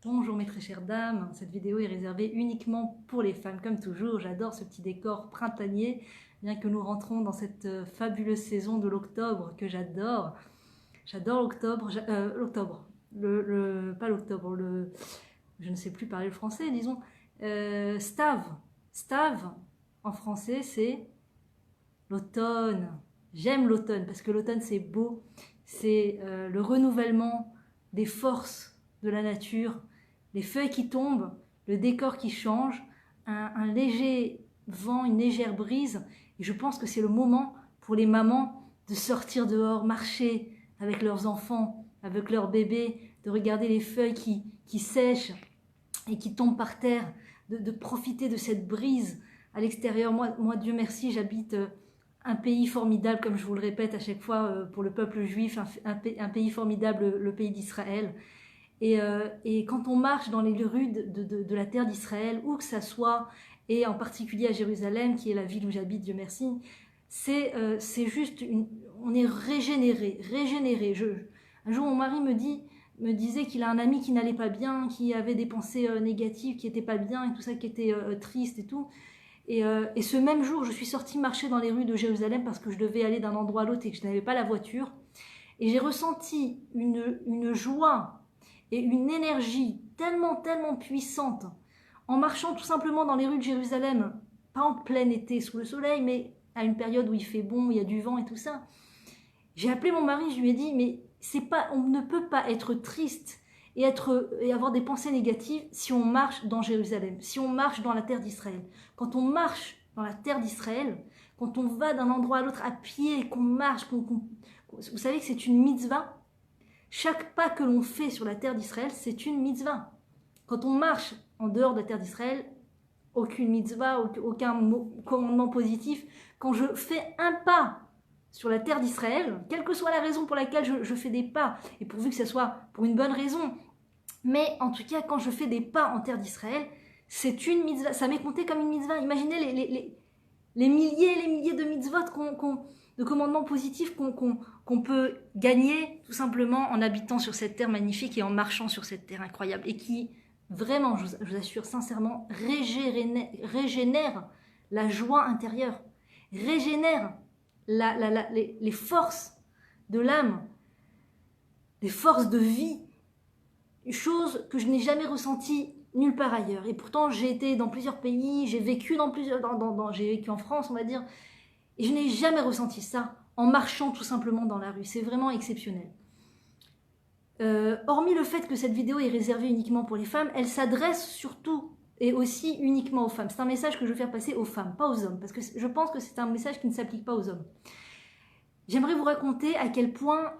Bonjour mes très chères dames, cette vidéo est réservée uniquement pour les femmes comme toujours. J'adore ce petit décor printanier, bien que nous rentrons dans cette fabuleuse saison de l'octobre que j'adore. J'adore l'octobre, pas l'octobre, je ne sais plus parler le français, disons, stave. Stave, en français, c'est l'automne. J'aime l'automne parce que l'automne c'est beau, c'est le renouvellement des forces de la nature, les feuilles qui tombent, le décor qui change, un léger vent, une légère brise. Et je pense que c'est le moment pour les mamans de sortir dehors, marcher avec leurs enfants, avec leurs bébés, de regarder les feuilles qui sèchent et qui tombent par terre, de profiter de cette brise à l'extérieur. Moi, Dieu merci, j'habite un pays formidable, comme je vous le répète à chaque fois pour le peuple juif, un pays formidable, le pays d'Israël. Et quand on marche dans les rues de la terre d'Israël, où que ça soit, et en particulier à Jérusalem, qui est la ville où j'habite, Dieu merci, c'est juste, on est régénéré. Un jour, mon mari me disait qu'il a un ami qui n'allait pas bien, qui avait des pensées négatives, qui n'étaient pas bien, et tout ça, qui était triste et tout. Et ce même jour, je suis sortie marcher dans les rues de Jérusalem parce que je devais aller d'un endroit à l'autre et que je n'avais pas la voiture. Et j'ai ressenti une joie et une énergie tellement puissante en marchant tout simplement dans les rues de Jérusalem, pas en plein été sous le soleil, mais à une période où il fait bon, il y a du vent et tout ça. J'ai appelé mon mari, je lui ai dit, mais on ne peut pas être triste et avoir des pensées négatives si on marche dans Jérusalem, si on marche dans la terre d'Israël. Quand on marche dans la terre d'Israël, quand on va d'un endroit à l'autre à pied, qu'on marche, vous savez que c'est une mitzvah. Chaque pas que l'on fait sur la terre d'Israël, c'est une mitzvah. Quand on marche en dehors de la terre d'Israël, aucune mitzvah, aucun commandement positif. Quand je fais un pas sur la terre d'Israël, quelle que soit la raison pour laquelle je fais des pas, et pourvu que ce soit pour une bonne raison, mais en tout cas, quand je fais des pas en terre d'Israël, c'est une mitzvah, ça m'est compté comme une mitzvah. Imaginez les milliers et les milliers de mitzvot, de commandements positifs qu'on peut gagner tout simplement en habitant sur cette terre magnifique et en marchant sur cette terre incroyable, et qui, vraiment, je vous assure sincèrement, régénère la joie intérieure, régénère les forces de l'âme, les forces de vie, chose que je n'ai jamais ressentie nulle part ailleurs. Et pourtant, j'ai été dans plusieurs pays, j'ai vécu j'ai vécu en France, on va dire, et je n'ai jamais ressenti ça en marchant tout simplement dans la rue. C'est vraiment exceptionnel. Hormis le fait que cette vidéo est réservée uniquement pour les femmes, elle s'adresse surtout et aussi uniquement aux femmes. C'est un message que je veux faire passer aux femmes, pas aux hommes, parce que je pense que c'est un message qui ne s'applique pas aux hommes. J'aimerais vous raconter à quel point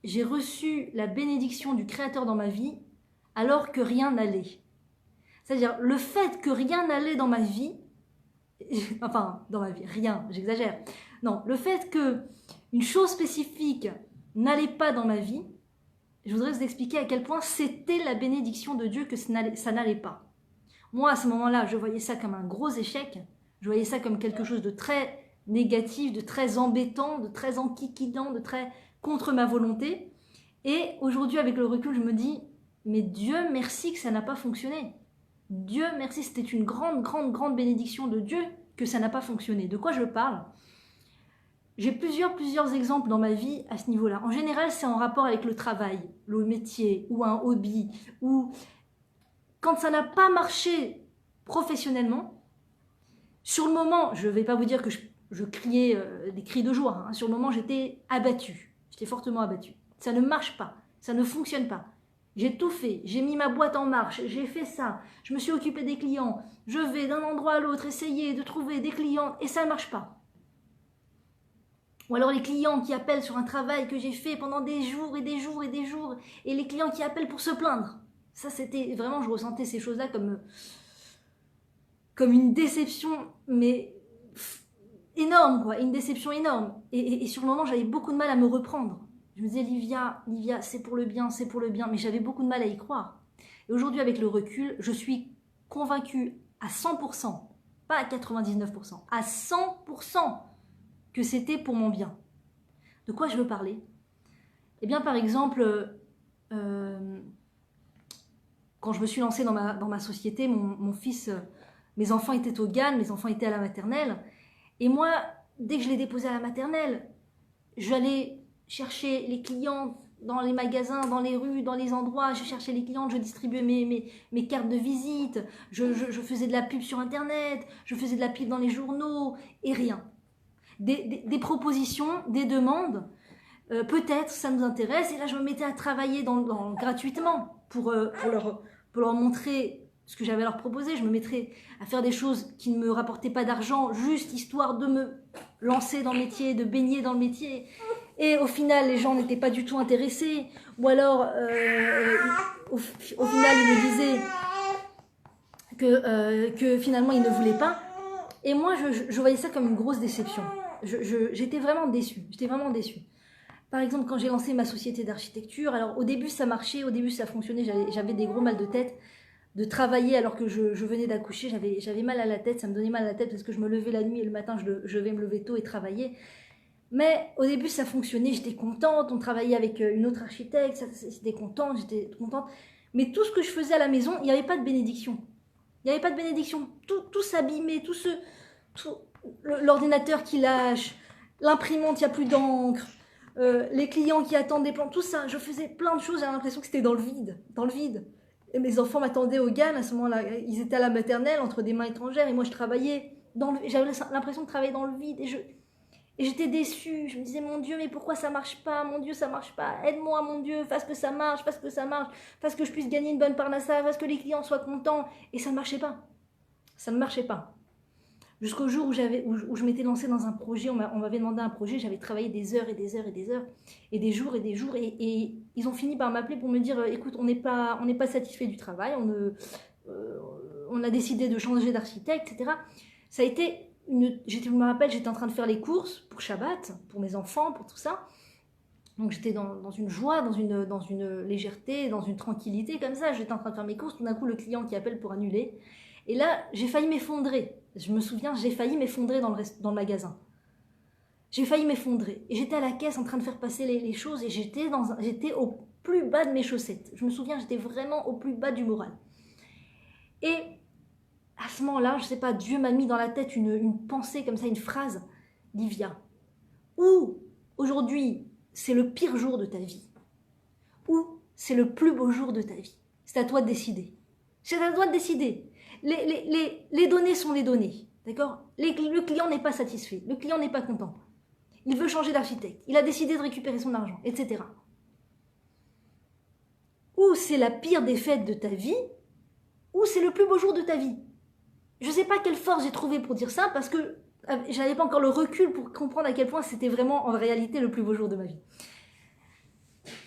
j'ai reçu la bénédiction du Créateur dans ma vie alors que rien n'allait. C'est-à-dire le fait que rien n'allait dans ma vie, enfin dans ma vie, rien, j'exagère. Non, le fait que une chose spécifique n'allait pas dans ma vie, je voudrais vous expliquer à quel point c'était la bénédiction de Dieu que ça n'allait pas. Moi, à ce moment-là, je voyais ça comme un gros échec, je voyais ça comme quelque chose de très négatif, de très embêtant, de très enquiquinant, de très contre ma volonté. Et aujourd'hui, avec le recul, je me dis, mais Dieu merci que ça n'a pas fonctionné. Dieu merci, c'était une grande bénédiction de Dieu que ça n'a pas fonctionné. De quoi je parle ? J'ai plusieurs exemples dans ma vie à ce niveau-là. En général, c'est en rapport avec le travail, le métier ou un hobby, ou quand ça n'a pas marché professionnellement, sur le moment, je ne vais pas vous dire que je criais des cris de joie, hein. Sur le moment, j'étais abattue, j'étais fortement abattue. Ça ne marche pas, ça ne fonctionne pas. J'ai tout fait, j'ai mis ma boîte en marche, j'ai fait ça, je me suis occupée des clients, je vais d'un endroit à l'autre essayer de trouver des clients et ça ne marche pas. Ou alors les clients qui appellent sur un travail que j'ai fait pendant des jours et des jours et des jours, et les clients qui appellent pour se plaindre. Ça, c'était vraiment, je ressentais ces choses-là comme une déception, mais énorme, quoi, une déception énorme. Et sur le moment, j'avais beaucoup de mal à me reprendre. Je me disais, Livia, c'est pour le bien, mais j'avais beaucoup de mal à y croire. Et aujourd'hui, avec le recul, je suis convaincue à 100%, pas à 99%, à 100% que c'était pour mon bien. De quoi je veux parler ? Eh bien, par exemple, quand je me suis lancée dans ma société, mon fils, mes enfants étaient au GAN, mes enfants étaient à la maternelle. Et moi, dès que je les déposais à la maternelle, j'allais chercher les clients dans les magasins, dans les rues, dans les endroits. Je cherchais les clients, je distribuais mes cartes de visite. Je faisais de la pub sur Internet, je faisais de la pub dans les journaux, et rien. Des propositions, des demandes. Peut-être ça nous intéresse. Et là, je me mettais à travailler gratuitement pour leur montrer ce que j'avais à leur proposer. Je me mettrais à faire des choses qui ne me rapportaient pas d'argent, juste histoire de me lancer dans le métier, de baigner dans le métier. Et au final, les gens n'étaient pas du tout intéressés. Ou alors, au final, ils me disaient que finalement, ils ne voulaient pas. Et moi, je voyais ça comme une grosse déception. J'étais vraiment déçue. Par exemple, quand j'ai lancé ma société d'architecture, alors au début, ça marchait, au début, ça fonctionnait. J'avais des gros mal de tête. De travailler alors que je venais d'accoucher, j'avais mal à la tête, ça me donnait mal à la tête parce que je me levais la nuit et le matin je vais me lever tôt et travailler. Mais au début ça fonctionnait, j'étais contente, on travaillait avec une autre architecte, j'étais contente. Mais tout ce que je faisais à la maison, il n'y avait pas de bénédiction. Tout s'abîmait, l'ordinateur qui lâche, l'imprimante, il n'y a plus d'encre, les clients qui attendent des plans, tout ça. Je faisais plein de choses, j'avais l'impression que c'était dans le vide. Et mes enfants m'attendaient au GAN à ce moment-là. Ils étaient à la maternelle entre des mains étrangères et moi je travaillais j'avais l'impression de travailler dans le vide et j'étais déçue. Je me disais mon Dieu, mais pourquoi ça marche pas? Mon Dieu, ça marche pas. Aide-moi mon Dieu, fasse que ça marche, fasse que je puisse gagner une bonne parnassa, fasse que les clients soient contents. Et ça ne marchait pas. Jusqu'au jour où je m'étais lancée dans un projet, on m'avait demandé un projet, j'avais travaillé des heures et des heures et des heures, et des jours, et ils ont fini par m'appeler pour me dire écoute, on n'est pas satisfait du travail, on a décidé de changer d'architecte, etc. Ça a été je me rappelle, j'étais en train de faire les courses pour Shabbat, pour mes enfants, pour tout ça. Donc j'étais dans une joie, dans une légèreté, dans une tranquillité comme ça. J'étais en train de faire mes courses, tout d'un coup le client qui appelle pour annuler. Et là, j'ai failli m'effondrer. Je me souviens, j'ai failli m'effondrer dans le magasin. J'ai failli m'effondrer. Et j'étais à la caisse en train de faire passer les choses et j'étais au plus bas de mes chaussettes. Je me souviens, j'étais vraiment au plus bas du moral. Et à ce moment-là, je sais pas, Dieu m'a mis dans la tête une pensée comme ça, une phrase. Livia, ou aujourd'hui, c'est le pire jour de ta vie, ou c'est le plus beau jour de ta vie. C'est à toi de décider. C'est à toi de décider. Les données sont les données, d'accord? Le client n'est pas satisfait, le client n'est pas content. Il veut changer d'architecte, il a décidé de récupérer son argent, etc. Ou c'est la pire défaite de ta vie, ou c'est le plus beau jour de ta vie. Je ne sais pas quelle force j'ai trouvé pour dire ça, parce que je n'avais pas encore le recul pour comprendre à quel point c'était vraiment en réalité le plus beau jour de ma vie.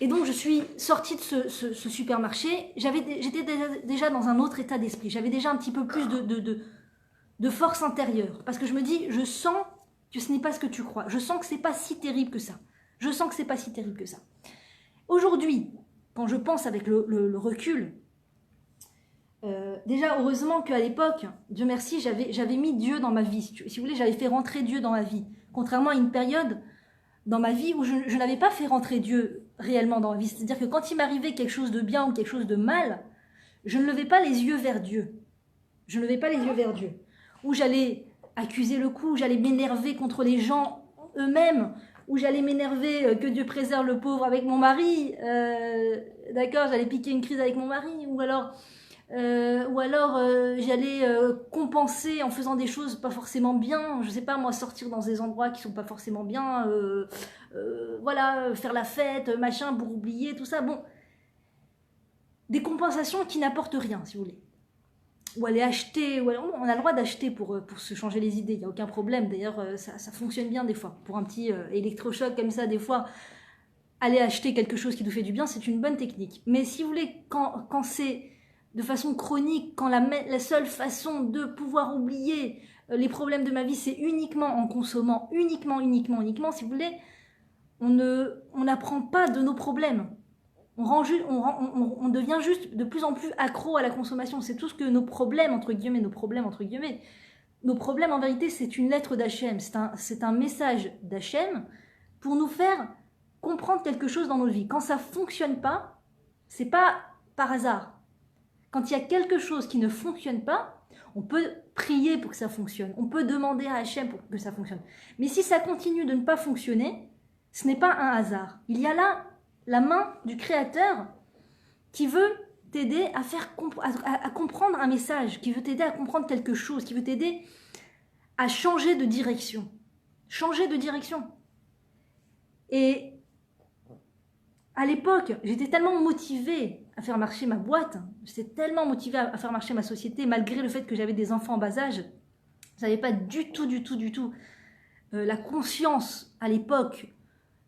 Et donc je suis sortie de ce supermarché, j'étais déjà dans un autre état d'esprit, j'avais déjà un petit peu plus de force intérieure, parce que je me dis, je sens que ce n'est pas ce que tu crois, je sens que ce n'est pas si terrible que ça, Aujourd'hui, quand je pense avec le recul, déjà heureusement qu'à l'époque, Dieu merci, j'avais mis Dieu dans ma vie, si vous voulez, j'avais fait rentrer Dieu dans ma vie, contrairement à une période dans ma vie où je n'avais pas fait rentrer Dieu réellement dans ma vie. C'est-à-dire que quand il m'arrivait quelque chose de bien ou quelque chose de mal, je ne levais pas les yeux vers Dieu. Où j'allais accuser le coup, où j'allais m'énerver contre les gens eux-mêmes, où j'allais m'énerver, que Dieu préserve le pauvre avec mon mari, d'accord, j'allais piquer une crise avec mon mari, ou alors j'allais compenser en faisant des choses pas forcément bien, je sais pas moi, sortir dans des endroits qui sont pas forcément bien, voilà, faire la fête, machin, pour oublier tout ça, bon, des compensations qui n'apportent rien, si vous voulez. Ou aller acheter, on a le droit d'acheter pour se changer les idées, il n'y a aucun problème, d'ailleurs ça fonctionne bien des fois, pour un petit électrochoc comme ça, des fois, aller acheter quelque chose qui nous fait du bien, c'est une bonne technique, mais si vous voulez, quand c'est de façon chronique, quand la seule façon de pouvoir oublier les problèmes de ma vie, c'est uniquement en consommant, uniquement, si vous voulez, on n'apprend pas de nos problèmes. On devient juste de plus en plus accro à la consommation. C'est tout ce que nos problèmes, entre guillemets, nos problèmes, en vérité, c'est une lettre d'Hachem. C'est un message d'Hachem pour nous faire comprendre quelque chose dans nos vies. Quand ça ne fonctionne pas, c'est pas par hasard. Quand il y a quelque chose qui ne fonctionne pas, on peut prier pour que ça fonctionne. On peut demander à Hachem pour que ça fonctionne. Mais si ça continue de ne pas fonctionner, ce n'est pas un hasard. Il y a là la main du Créateur qui veut t'aider à comprendre un message, qui veut t'aider à comprendre quelque chose, qui veut t'aider à changer de direction. Changer de direction. Et à l'époque, j'étais tellement motivée à faire marcher ma boîte, j'étais tellement motivée à faire marcher ma société, malgré le fait que j'avais des enfants en bas âge. Je n'avais pas du tout la conscience à l'époque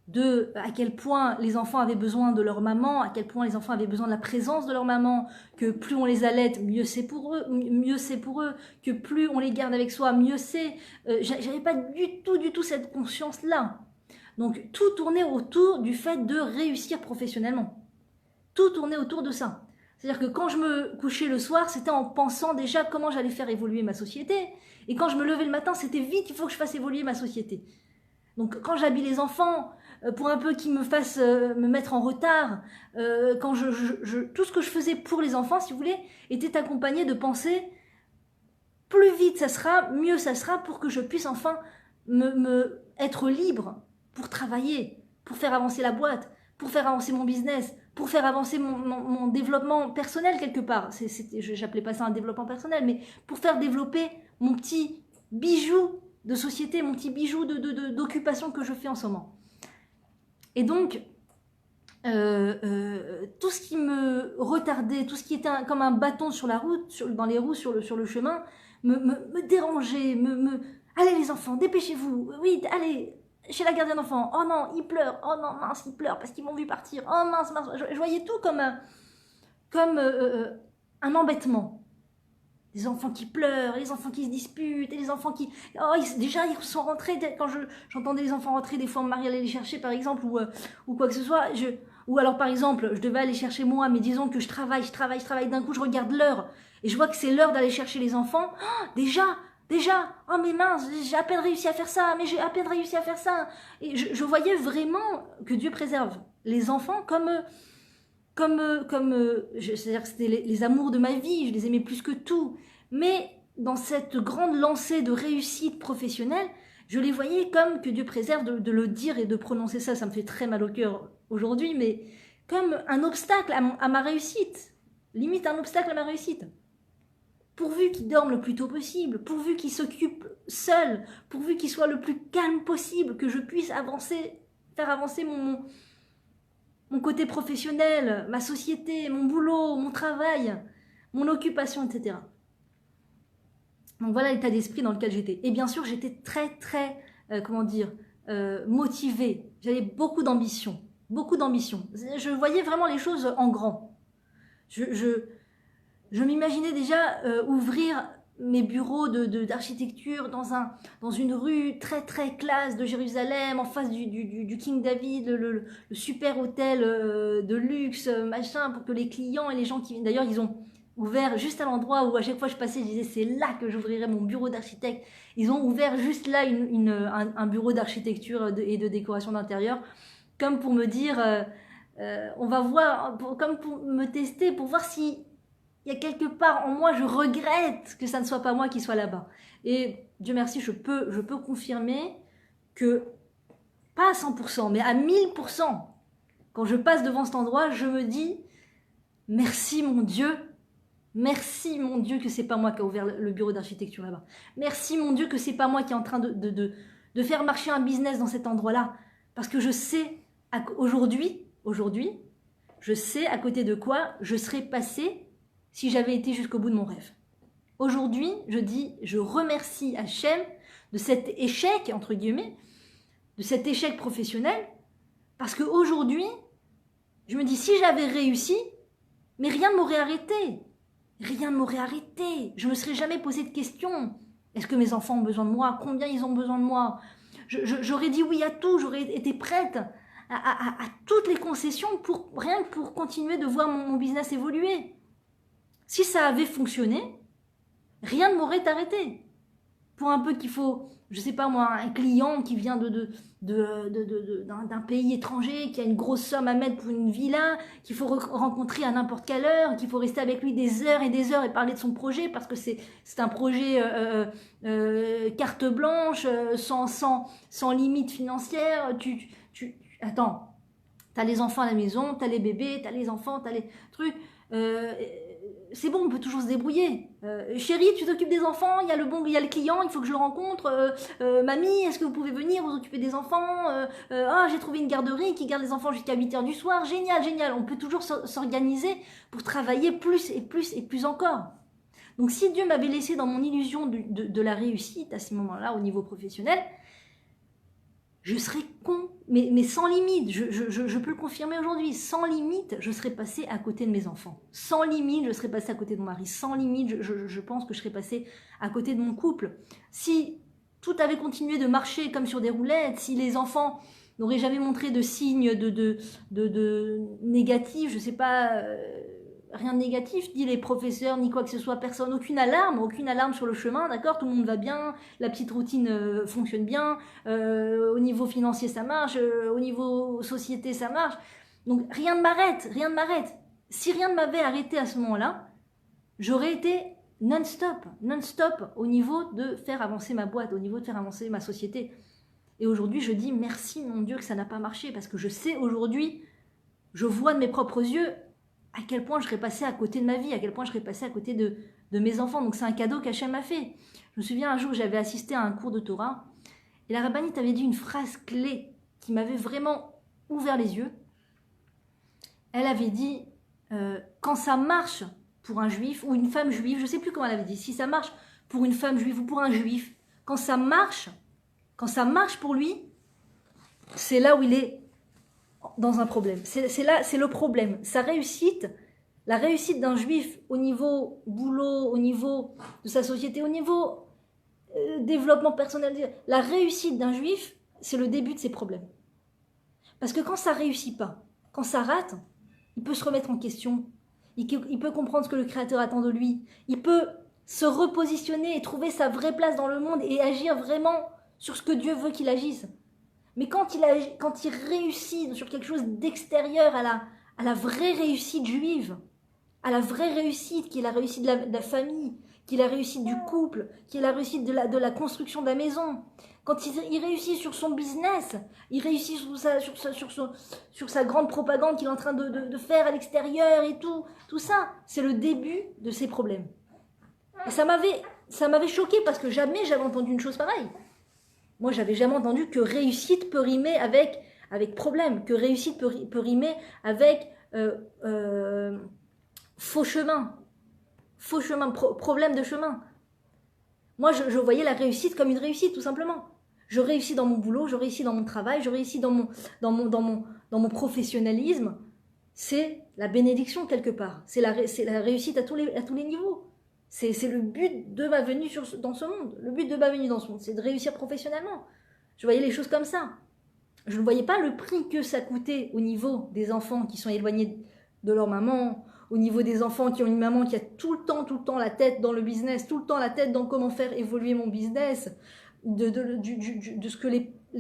de à quel point les enfants avaient besoin de leur maman, à quel point les enfants avaient besoin de la présence de leur maman, que plus on les allaite, mieux c'est pour eux, que plus on les garde avec soi, mieux c'est. J'avais pas du tout cette conscience-là. Donc tout tournait autour du fait de réussir professionnellement. Tout tournait autour de ça. C'est-à-dire que quand je me couchais le soir, c'était en pensant déjà comment j'allais faire évoluer ma société. Et quand je me levais le matin, c'était vite, il faut que je fasse évoluer ma société. Donc quand j'habille les enfants, pour un peu qu'ils me fassent me mettre en retard, quand tout ce que je faisais pour les enfants, si vous voulez, était accompagné de penser plus vite ça sera, mieux ça sera pour que je puisse enfin être libre pour travailler, pour faire avancer la boîte, pour faire avancer mon business, pour faire avancer mon développement personnel quelque part. J'appelais pas ça un développement personnel, mais pour faire développer mon petit bijou de société, mon petit bijou d'occupation que je fais en ce moment. Et donc, tout ce qui me retardait, tout ce qui était comme un bâton sur la route, dans les roues, sur le chemin, me dérangeait, allez les enfants, dépêchez-vous, oui, allez, chez la gardienne d'enfants, oh non, il pleure, oh non, mince, il pleure parce qu'ils m'ont vu partir, oh mince, je voyais tout comme un embêtement. Les enfants qui pleurent, les enfants qui se disputent, et les enfants qui... Oh, déjà, ils sont rentrés, quand j'entendais les enfants rentrer, des fois, mon mari allait les chercher, par exemple, ou quoi que ce soit, ou alors, par exemple, je devais aller chercher moi, mais disons que je travaille, d'un coup, je regarde l'heure, et je vois que c'est l'heure d'aller chercher les enfants, oh, déjà, oh mais mince, j'ai à peine réussi à faire ça, et je voyais vraiment que Dieu préserve les enfants c'est-à-dire que c'était les amours de ma vie, je les aimais plus que tout, mais dans cette grande lancée de réussite professionnelle, je les voyais comme que Dieu préserve de le dire et de prononcer ça, ça me fait très mal au cœur aujourd'hui, mais comme un obstacle à ma réussite, limite un obstacle à ma réussite. Pourvu qu'il dorme le plus tôt possible, pourvu qu'il s'occupe seul, pourvu qu'il soit le plus calme possible, que je puisse faire avancer mon côté professionnel, ma société, mon boulot, mon travail, mon occupation, etc. Donc voilà l'état d'esprit dans lequel j'étais. Et bien sûr, j'étais très, motivée. J'avais beaucoup d'ambition. Je voyais vraiment les choses en grand. Je m'imaginais déjà ouvrir mes bureaux d'architecture dans une rue très classe de Jérusalem, en face du King David, le super hôtel de luxe, machin, pour que les clients et les gens qui... D'ailleurs, ils ont ouvert juste à l'endroit où à chaque fois je passais, je disais c'est là que j'ouvrirai mon bureau d'architecte. Ils ont ouvert juste là un bureau d'architecture et de décoration d'intérieur, comme pour me dire, on va voir, comme pour me tester, pour voir si... il y a quelque part en moi, je regrette que ça ne soit pas moi qui soit là-bas. Et Dieu merci, je peux confirmer que, pas à 100%, mais à 1000%, quand je passe devant cet endroit, je me dis, merci mon Dieu que c'est pas moi qui a ouvert le bureau d'architecture là-bas. Merci mon Dieu que c'est pas moi qui est en train de faire marcher un business dans cet endroit-là. Parce que je sais, aujourd'hui, je sais à côté de quoi je serais passée si j'avais été jusqu'au bout de mon rêve. Aujourd'hui, je remercie Hachem de cet échec, entre guillemets, de cet échec professionnel, parce qu'aujourd'hui, je me dis, si j'avais réussi, mais rien ne m'aurait arrêté. Je ne me serais jamais posé de questions. Est-ce que mes enfants ont besoin de moi? Combien ils ont besoin de moi? J'aurais dit oui à tout, j'aurais été prête à toutes les concessions rien que pour continuer de voir mon business évoluer. Si ça avait fonctionné, rien ne m'aurait arrêté. Pour un peu qu'il faut je sais pas moi, un client qui vient d'un pays étranger, qui a une grosse somme à mettre pour une villa, qu'il faut rencontrer à n'importe quelle heure, qu'il faut rester avec lui des heures et des heures et parler de son projet parce que c'est un projet carte blanche, sans limite financière. Attends, t'as les enfants à la maison, t'as les bébés, t'as les enfants, t'as les trucs. C'est bon, on peut toujours se débrouiller. Chérie, tu t'occupes des enfants, il y a le client, il faut que je le rencontre. Mamie, est-ce que vous pouvez venir vous occuper des enfants? J'ai trouvé une garderie qui garde les enfants jusqu'à 8h du soir. Génial, génial. On peut toujours s'organiser pour travailler plus et plus et plus encore. Donc si Dieu m'avait laissé dans mon illusion de la réussite à ce moment-là au niveau professionnel, je serais con, mais sans limite, je peux le confirmer aujourd'hui, sans limite, je serais passée à côté de mes enfants. Sans limite, je serais passée à côté de mon mari. Sans limite, je pense que je serais passée à côté de mon couple. Si tout avait continué de marcher comme sur des roulettes, si les enfants n'auraient jamais montré de signes de négatifs, je sais pas, rien de négatif, dit les professeurs, ni quoi que ce soit, personne, aucune alarme sur le chemin, d'accord, tout le monde va bien, la petite routine fonctionne bien, au niveau financier ça marche, au niveau société ça marche, donc rien ne m'arrête. Si rien ne m'avait arrêté à ce moment-là, j'aurais été non-stop au niveau de faire avancer ma boîte, au niveau de faire avancer ma société. Et aujourd'hui, je dis merci mon Dieu que ça n'a pas marché, parce que je sais aujourd'hui, je vois de mes propres yeux à quel point je serais passée à côté de ma vie, à quel point je serais passée à côté de mes enfants. Donc c'est un cadeau qu'Hachem m'a fait. Je me souviens un jour, j'avais assisté à un cours de Torah, et la rabbinite avait dit une phrase clé qui m'avait vraiment ouvert les yeux. Elle avait dit, quand ça marche pour un juif ou une femme juive, je ne sais plus comment elle avait dit, si ça marche pour une femme juive ou pour un juif, quand ça marche pour lui, c'est là où il est dans un problème. C'est le problème. La réussite d'un juif au niveau boulot, au niveau de sa société, au niveau développement personnel, la réussite d'un juif, c'est le début de ses problèmes. Parce que quand ça réussit pas, quand ça rate, il peut se remettre en question, il peut comprendre ce que le Créateur attend de lui, il peut se repositionner et trouver sa vraie place dans le monde et agir vraiment sur ce que Dieu veut qu'il agisse. Mais quand il réussit sur quelque chose d'extérieur à la vraie réussite juive, à la vraie réussite qui est la réussite de la famille, qui est la réussite du couple, qui est la réussite de la construction de la maison, quand il réussit sur son business, il réussit sur sa grande propagande qu'il est en train de faire à l'extérieur et tout ça, c'est le début de ses problèmes. Et ça m'avait choqué parce que jamais j'avais entendu une chose pareille. Moi, j'avais jamais entendu que réussite peut rimer avec problème, que réussite peut rimer avec faux chemin, problème de chemin. Moi, je voyais la réussite comme une réussite, tout simplement. Je réussis dans mon boulot, je réussis dans mon travail, je réussis dans mon professionnalisme. C'est la bénédiction quelque part. C'est la réussite à tous les niveaux. C'est le but de ma venue dans ce monde. Le but de ma venue dans ce monde, c'est de réussir professionnellement. Je voyais les choses comme ça. Je ne voyais pas le prix que ça coûtait au niveau des enfants qui sont éloignés de leur maman, au niveau des enfants qui ont une maman qui a tout le temps la tête dans le business, tout le temps la tête dans comment faire évoluer mon business, de ce que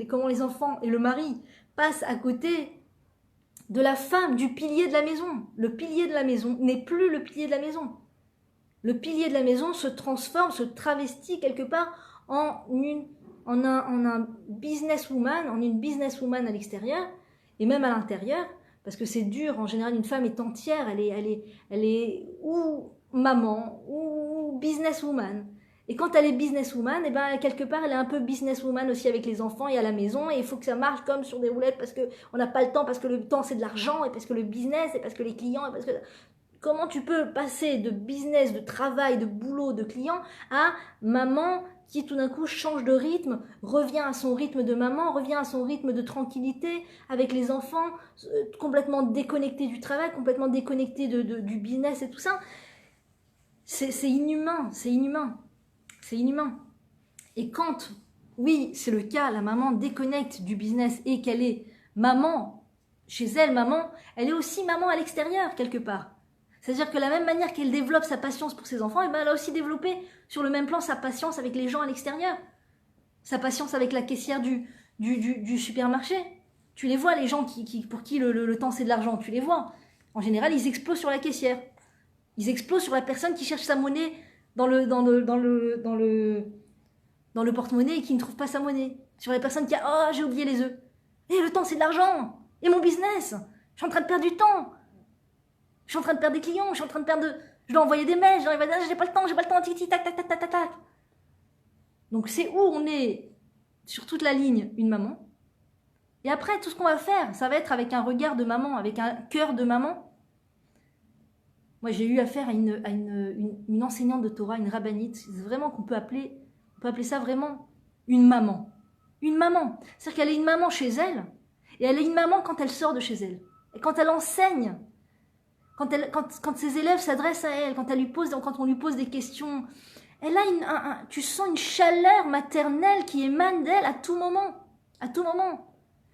comment les enfants et le mari passent à côté de la femme, du pilier de la maison. Le pilier de la maison n'est plus le pilier de la maison. Le pilier de la maison se transforme, se travestit quelque part en un businesswoman, en une businesswoman à l'extérieur et même à l'intérieur, parce que c'est dur. En général, une femme est entière, elle est ou maman ou businesswoman. Et quand elle est businesswoman, quelque part, elle est un peu businesswoman aussi avec les enfants et à la maison, et il faut que ça marche comme sur des roulettes parce qu'on n'a pas le temps, parce que le temps c'est de l'argent, et parce que le business, et parce que les clients, et parce que... Comment tu peux passer de business, de travail, de boulot, de client à maman qui tout d'un coup change de rythme, revient à son rythme de maman, revient à son rythme de tranquillité avec les enfants, complètement déconnecté du travail, complètement déconnecté du business et tout ça. C'est inhumain. Et quand, oui, c'est le cas, la maman déconnecte du business et qu'elle est maman, chez elle, maman, elle est aussi maman à l'extérieur quelque part. C'est-à-dire que la même manière qu'elle développe sa patience pour ses enfants, elle a aussi développé sur le même plan sa patience avec les gens à l'extérieur. sa patience avec la caissière du supermarché. Tu les vois, les gens pour qui le temps c'est de l'argent, tu les vois. En général, ils explosent sur la caissière. Ils explosent sur la personne qui cherche sa monnaie dans le porte-monnaie et qui ne trouve pas sa monnaie. Sur la personne qui a « Oh, j'ai oublié les œufs ». Et le temps, c'est de l'argent. Et mon business. Je suis en train de perdre du temps. Je suis en train de perdre des clients. Je suis en train de perdre... Je dois envoyer des mails. Je dois envoyer... J'ai pas le temps. Tic, tic, tac, tac, tac, tac, tac, tac. Donc, c'est où on est sur toute la ligne une maman. Et après, tout ce qu'on va faire, ça va être avec un regard de maman, avec un cœur de maman. Moi, j'ai eu affaire à une enseignante de Torah, une rabbinite. C'est vraiment qu'on peut appeler ça vraiment une maman. Une maman. C'est-à-dire qu'elle est une maman chez elle, et elle est une maman quand elle sort de chez elle. Et quand elle enseigne, quand ses élèves s'adressent à elle, quand on lui pose des questions, elle a tu sens une chaleur maternelle qui émane d'elle à tout moment. À tout moment.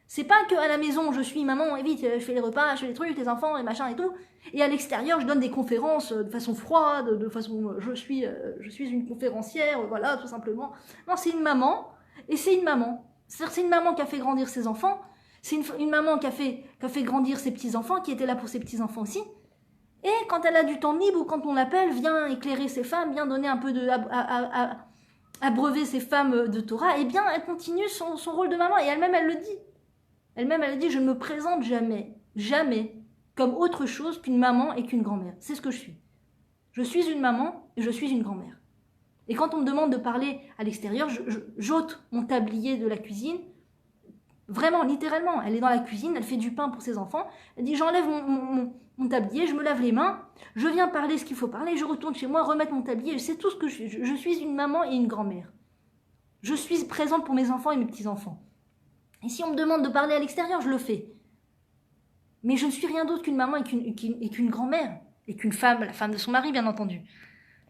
C'est pas qu'à la maison, je suis maman, et vite, je fais les repas, je fais les trucs, les enfants, les machins et tout. Et à l'extérieur, je donne des conférences de façon froide, de façon, je suis une conférencière, voilà, tout simplement. Non, c'est une maman, et c'est une maman. C'est-à-dire, c'est une maman qui a fait grandir ses enfants, c'est une maman qui a fait grandir ses petits-enfants, qui était là pour ses petits-enfants aussi. Et quand elle a du temps libre, ou quand on l'appelle, vient éclairer ses femmes, vient donner un peu abreuver ses femmes de Torah, eh bien, elle continue son rôle de maman, et elle-même, elle le dit. Elle-même, elle a dit, je ne me présente jamais, jamais, comme autre chose qu'une maman et qu'une grand-mère. C'est ce que je suis. Je suis une maman et je suis une grand-mère. Et quand on me demande de parler à l'extérieur, j'ôte mon tablier de la cuisine. Vraiment, littéralement, elle est dans la cuisine, elle fait du pain pour ses enfants. Elle dit, j'enlève mon tablier, je me lave les mains, je viens parler ce qu'il faut parler, je retourne chez moi, remettre mon tablier. C'est tout ce que je suis. Je suis une maman et une grand-mère. Je suis présente pour mes enfants et mes petits-enfants. Et si on me demande de parler à l'extérieur, je le fais. Mais je ne suis rien d'autre qu'une maman et qu'une grand-mère. Et qu'une femme, la femme de son mari, bien entendu.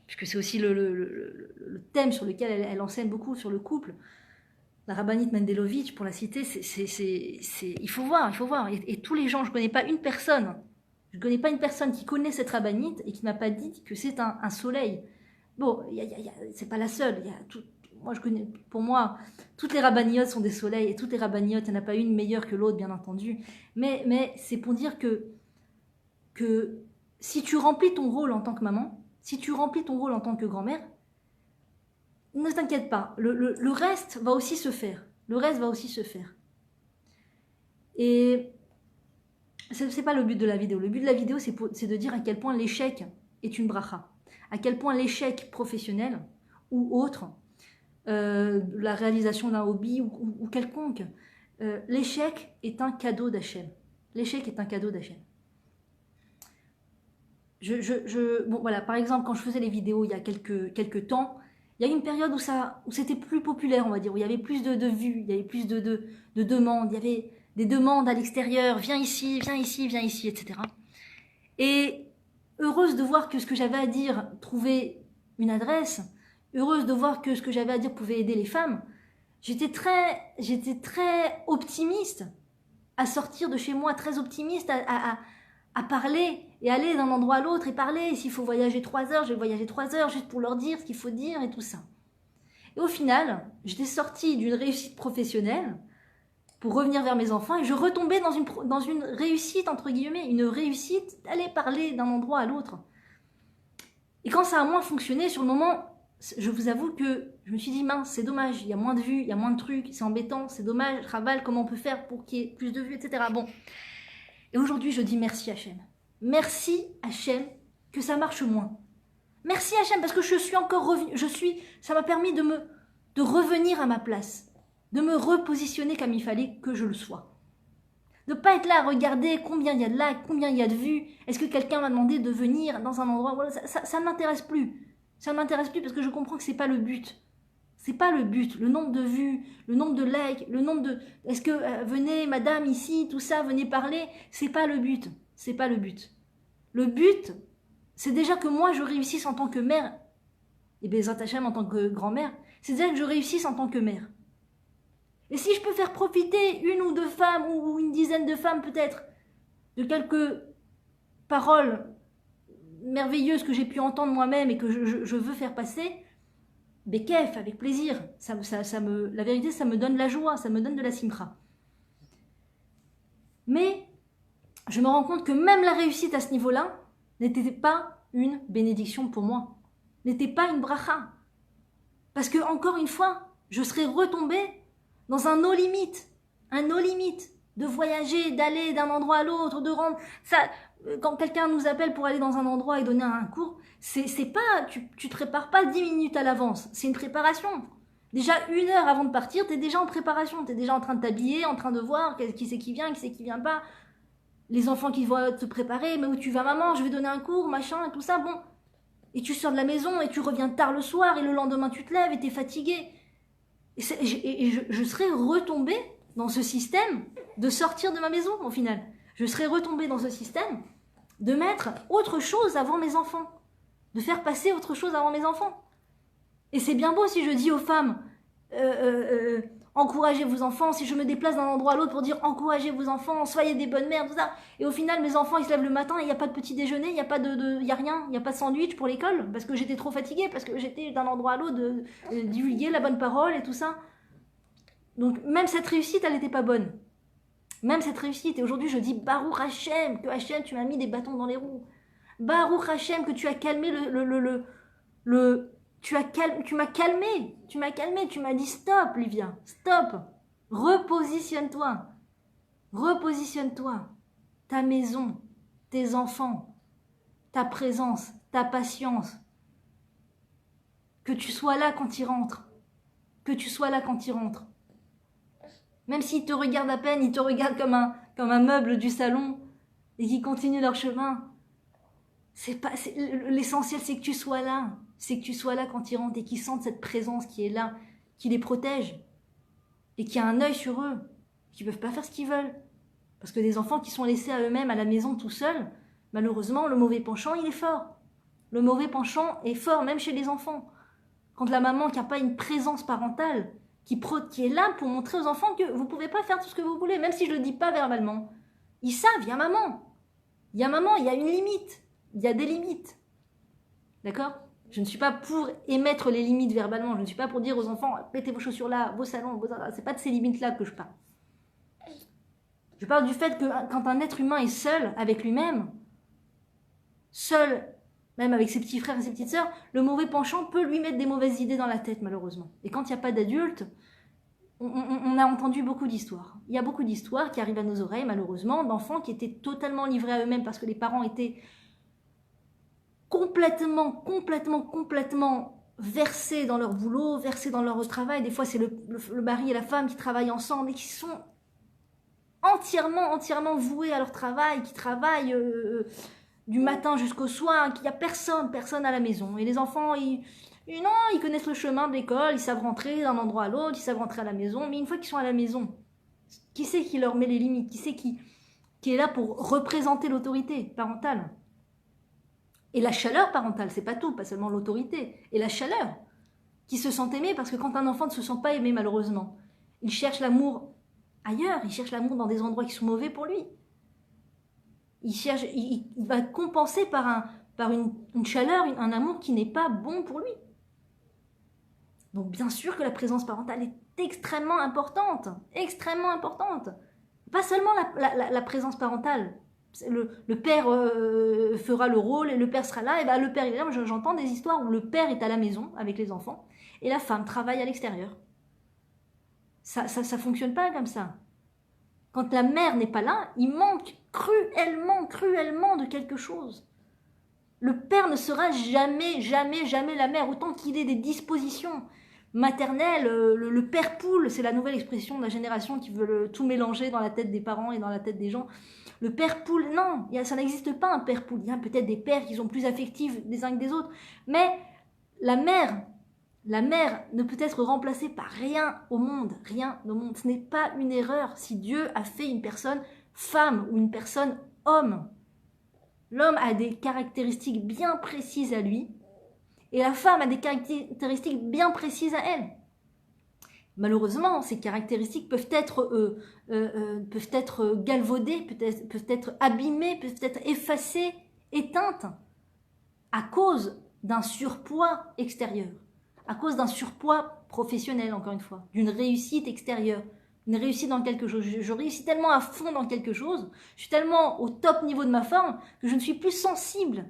Puisque c'est aussi le thème sur lequel elle enseigne beaucoup, sur le couple. La rabbinite Mendelovitch, pour la citer, il faut voir. Et tous les gens, je ne connais pas une personne qui connaît cette rabbinite et qui ne m'a pas dit que c'est un soleil. Bon, c'est pas la seule. Pour moi, toutes les rabbiniotes sont des soleils, et toutes les rabbiniotes, il n'y en a pas une meilleure que l'autre, bien entendu. Mais c'est pour dire que si tu remplis ton rôle en tant que maman, si tu remplis ton rôle en tant que grand-mère, ne t'inquiète pas, le reste va aussi se faire. Le reste va aussi se faire. Et c'est pas le but de la vidéo. Le but de la vidéo, c'est de dire à quel point l'échec est une bracha. À quel point l'échec professionnel ou autre, la réalisation d'un hobby ou quelconque, l'échec est un cadeau d'Hachem. L'échec est un cadeau d'Hachem. Bon, voilà, par exemple, quand je faisais les vidéos il y a quelques temps, il y a eu une période où c'était plus populaire, on va dire, où il y avait plus de vues, il y avait plus de demandes, il y avait des demandes à l'extérieur, viens ici, etc. Et heureuse de voir que ce que j'avais à dire trouvait une adresse, heureuse de voir que ce que j'avais à dire pouvait aider les femmes, j'étais très optimiste à sortir de chez moi, très optimiste à parler et aller d'un endroit à l'autre et parler. Et s'il faut voyager 3 heures, je vais voyager 3 heures juste pour leur dire ce qu'il faut dire et tout ça. Et au final, j'étais sortie d'une réussite professionnelle pour revenir vers mes enfants et je retombais dans une réussite, entre guillemets, une réussite d'aller parler d'un endroit à l'autre. Et quand ça a moins fonctionné, sur le moment, je vous avoue que je me suis dit, mince, c'est dommage, il y a moins de vues, il y a moins de trucs, c'est embêtant, c'est dommage, Raval, comment on peut faire pour qu'il y ait plus de vues, etc. Bon. Et aujourd'hui, je dis merci Hachem. Merci Hachem que ça marche moins. Merci Hachem parce que je suis encore revenue, ça m'a permis de revenir à ma place, de me repositionner comme il fallait que je le sois. De ne pas être là à regarder combien il y a de likes, combien il y a de vues, est-ce que quelqu'un m'a demandé de venir dans un endroit, voilà, ça ne m'intéresse plus. Ça ne m'intéresse plus parce que je comprends que ce n'est pas le but. C'est pas le but, le nombre de vues, le nombre de likes, le nombre de... Est-ce que venez madame ici, tout ça, venez parler, c'est pas le but, c'est pas le but. Le but, c'est déjà que moi je réussisse en tant que mère, et Bezat Hachem en tant que grand-mère, c'est déjà que je réussisse en tant que mère. Et si je peux faire profiter 1 ou 2 femmes, ou une dizaine de femmes peut-être, de quelques paroles merveilleuses que j'ai pu entendre moi-même et que je veux faire passer, Bekef, avec plaisir. La vérité, ça me donne la joie, ça me donne de la simcha. Mais je me rends compte que même la réussite à ce niveau-là n'était pas une bénédiction pour moi, n'était pas une bracha. Parce que, encore une fois, je serais retombée dans un no limite, de voyager, d'aller d'un endroit à l'autre, de rendre... Ça, quand quelqu'un nous appelle pour aller dans un endroit et donner un cours, c'est pas, tu te prépares pas 10 minutes à l'avance, c'est une préparation. Déjà 1 heure avant de partir, tu es déjà en préparation, tu es déjà en train de t'habiller, en train de voir qui c'est qui vient, qui c'est qui vient pas, les enfants qui vont te préparer, mais où tu vas maman, je vais donner un cours, machin, et tout ça, bon. Et tu sors de la maison et tu reviens tard le soir et le lendemain tu te lèves et tu es fatigué. Et je serais retombée dans ce système de sortir de ma maison au final. Je serais retombée dans ce système de mettre autre chose avant mes enfants, de faire passer autre chose avant mes enfants. Et c'est bien beau si je dis aux femmes, encouragez vos enfants, si je me déplace d'un endroit à l'autre pour dire encouragez vos enfants, soyez des bonnes mères, tout ça. Et au final, mes enfants, ils se lèvent le matin et il n'y a pas de petit déjeuner, il n'y a pas y a rien, il n'y a pas de sandwich pour l'école, parce que j'étais trop fatiguée, parce que j'étais d'un endroit à l'autre de divulguer la bonne parole et tout ça. Donc même cette réussite, elle n'était pas bonne. Même cette réussite. Et aujourd'hui, je dis Baruch Hashem, que Hashem, tu m'as mis des bâtons dans les roues. Baruch Hashem, que tu as calmé tu m'as calmé, tu m'as dit stop, Livia, stop, repositionne-toi, ta maison, tes enfants, ta présence, ta patience, que tu sois là quand ils rentrent, même s'ils te regardent à peine, ils te regardent comme un meuble du salon et qu'ils continuent leur chemin. L'essentiel, c'est que tu sois là. C'est que tu sois là quand ils rentrent et qu'ils sentent cette présence qui est là, qui les protège et qui a un œil sur eux, qui ne peuvent pas faire ce qu'ils veulent. Parce que des enfants qui sont laissés à eux-mêmes à la maison tout seuls, malheureusement, le mauvais penchant, il est fort. Le mauvais penchant est fort, même chez les enfants. Quand la maman qui n'a pas une présence parentale, qui est là pour montrer aux enfants que vous ne pouvez pas faire tout ce que vous voulez, même si je ne le dis pas verbalement. Ils savent, il y a maman. Il y a une limite. Il y a des limites. D'accord ? Je ne suis pas pour émettre les limites verbalement. Je ne suis pas pour dire aux enfants, mettez vos chaussures là, vos salons, c'est pas de ces limites-là que je parle. Je parle du fait que quand un être humain est seul avec lui-même, seul, même avec ses petits frères et ses petites sœurs, le mauvais penchant peut lui mettre des mauvaises idées dans la tête, malheureusement. Et quand il n'y a pas d'adulte, on a entendu beaucoup d'histoires. Il y a beaucoup d'histoires qui arrivent à nos oreilles, malheureusement, d'enfants qui étaient totalement livrés à eux-mêmes parce que les parents étaient complètement versés dans leur boulot, versés dans leur travail. Des fois, c'est le mari et la femme qui travaillent ensemble et qui sont entièrement voués à leur travail, qui travaillent du matin jusqu'au soir, qu'il n'y a personne à la maison. Et les enfants, ils connaissent le chemin de l'école, ils savent rentrer d'un endroit à l'autre, ils savent rentrer à la maison. Mais une fois qu'ils sont à la maison, qui c'est qui leur met les limites? Qui c'est qui est là pour représenter l'autorité parentale? Et la chaleur parentale, c'est pas tout, pas seulement l'autorité. Et la chaleur, qui se sent aimé, parce que quand un enfant ne se sent pas aimé, malheureusement, il cherche l'amour ailleurs, il cherche l'amour dans des endroits qui sont mauvais pour lui. Il va compenser par une chaleur, un amour qui n'est pas bon pour lui. Donc bien sûr que la présence parentale est extrêmement importante. Pas seulement la présence parentale. Le père fera le rôle et le père sera là. Et ben le père, j'entends des histoires où le père est à la maison avec les enfants et la femme travaille à l'extérieur. Ça fonctionne pas comme ça. Quand la mère n'est pas là, il manque cruellement de quelque chose. Le père ne sera jamais la mère, autant qu'il ait des dispositions maternelles. Le père poule, c'est la nouvelle expression de la génération qui veut tout mélanger dans la tête des parents et dans la tête des gens. Le père poule, non, ça n'existe pas un père poule. Il y a peut-être des pères qui sont plus affectifs des uns que des autres, mais la mère ne peut être remplacée par rien au monde. Ce n'est pas une erreur si Dieu a fait une personne femme ou une personne homme. L'homme a des caractéristiques bien précises à lui et la femme a des caractéristiques bien précises à elle. Malheureusement, ces caractéristiques peuvent être galvaudées, peuvent être abîmées, peuvent être effacées, éteintes à cause d'un surpoids extérieur, à cause d'un surpoids professionnel, encore une fois, d'une réussite extérieure, une réussite dans quelque chose. Je réussis tellement à fond dans quelque chose, je suis tellement au top niveau de ma forme que je ne suis plus sensible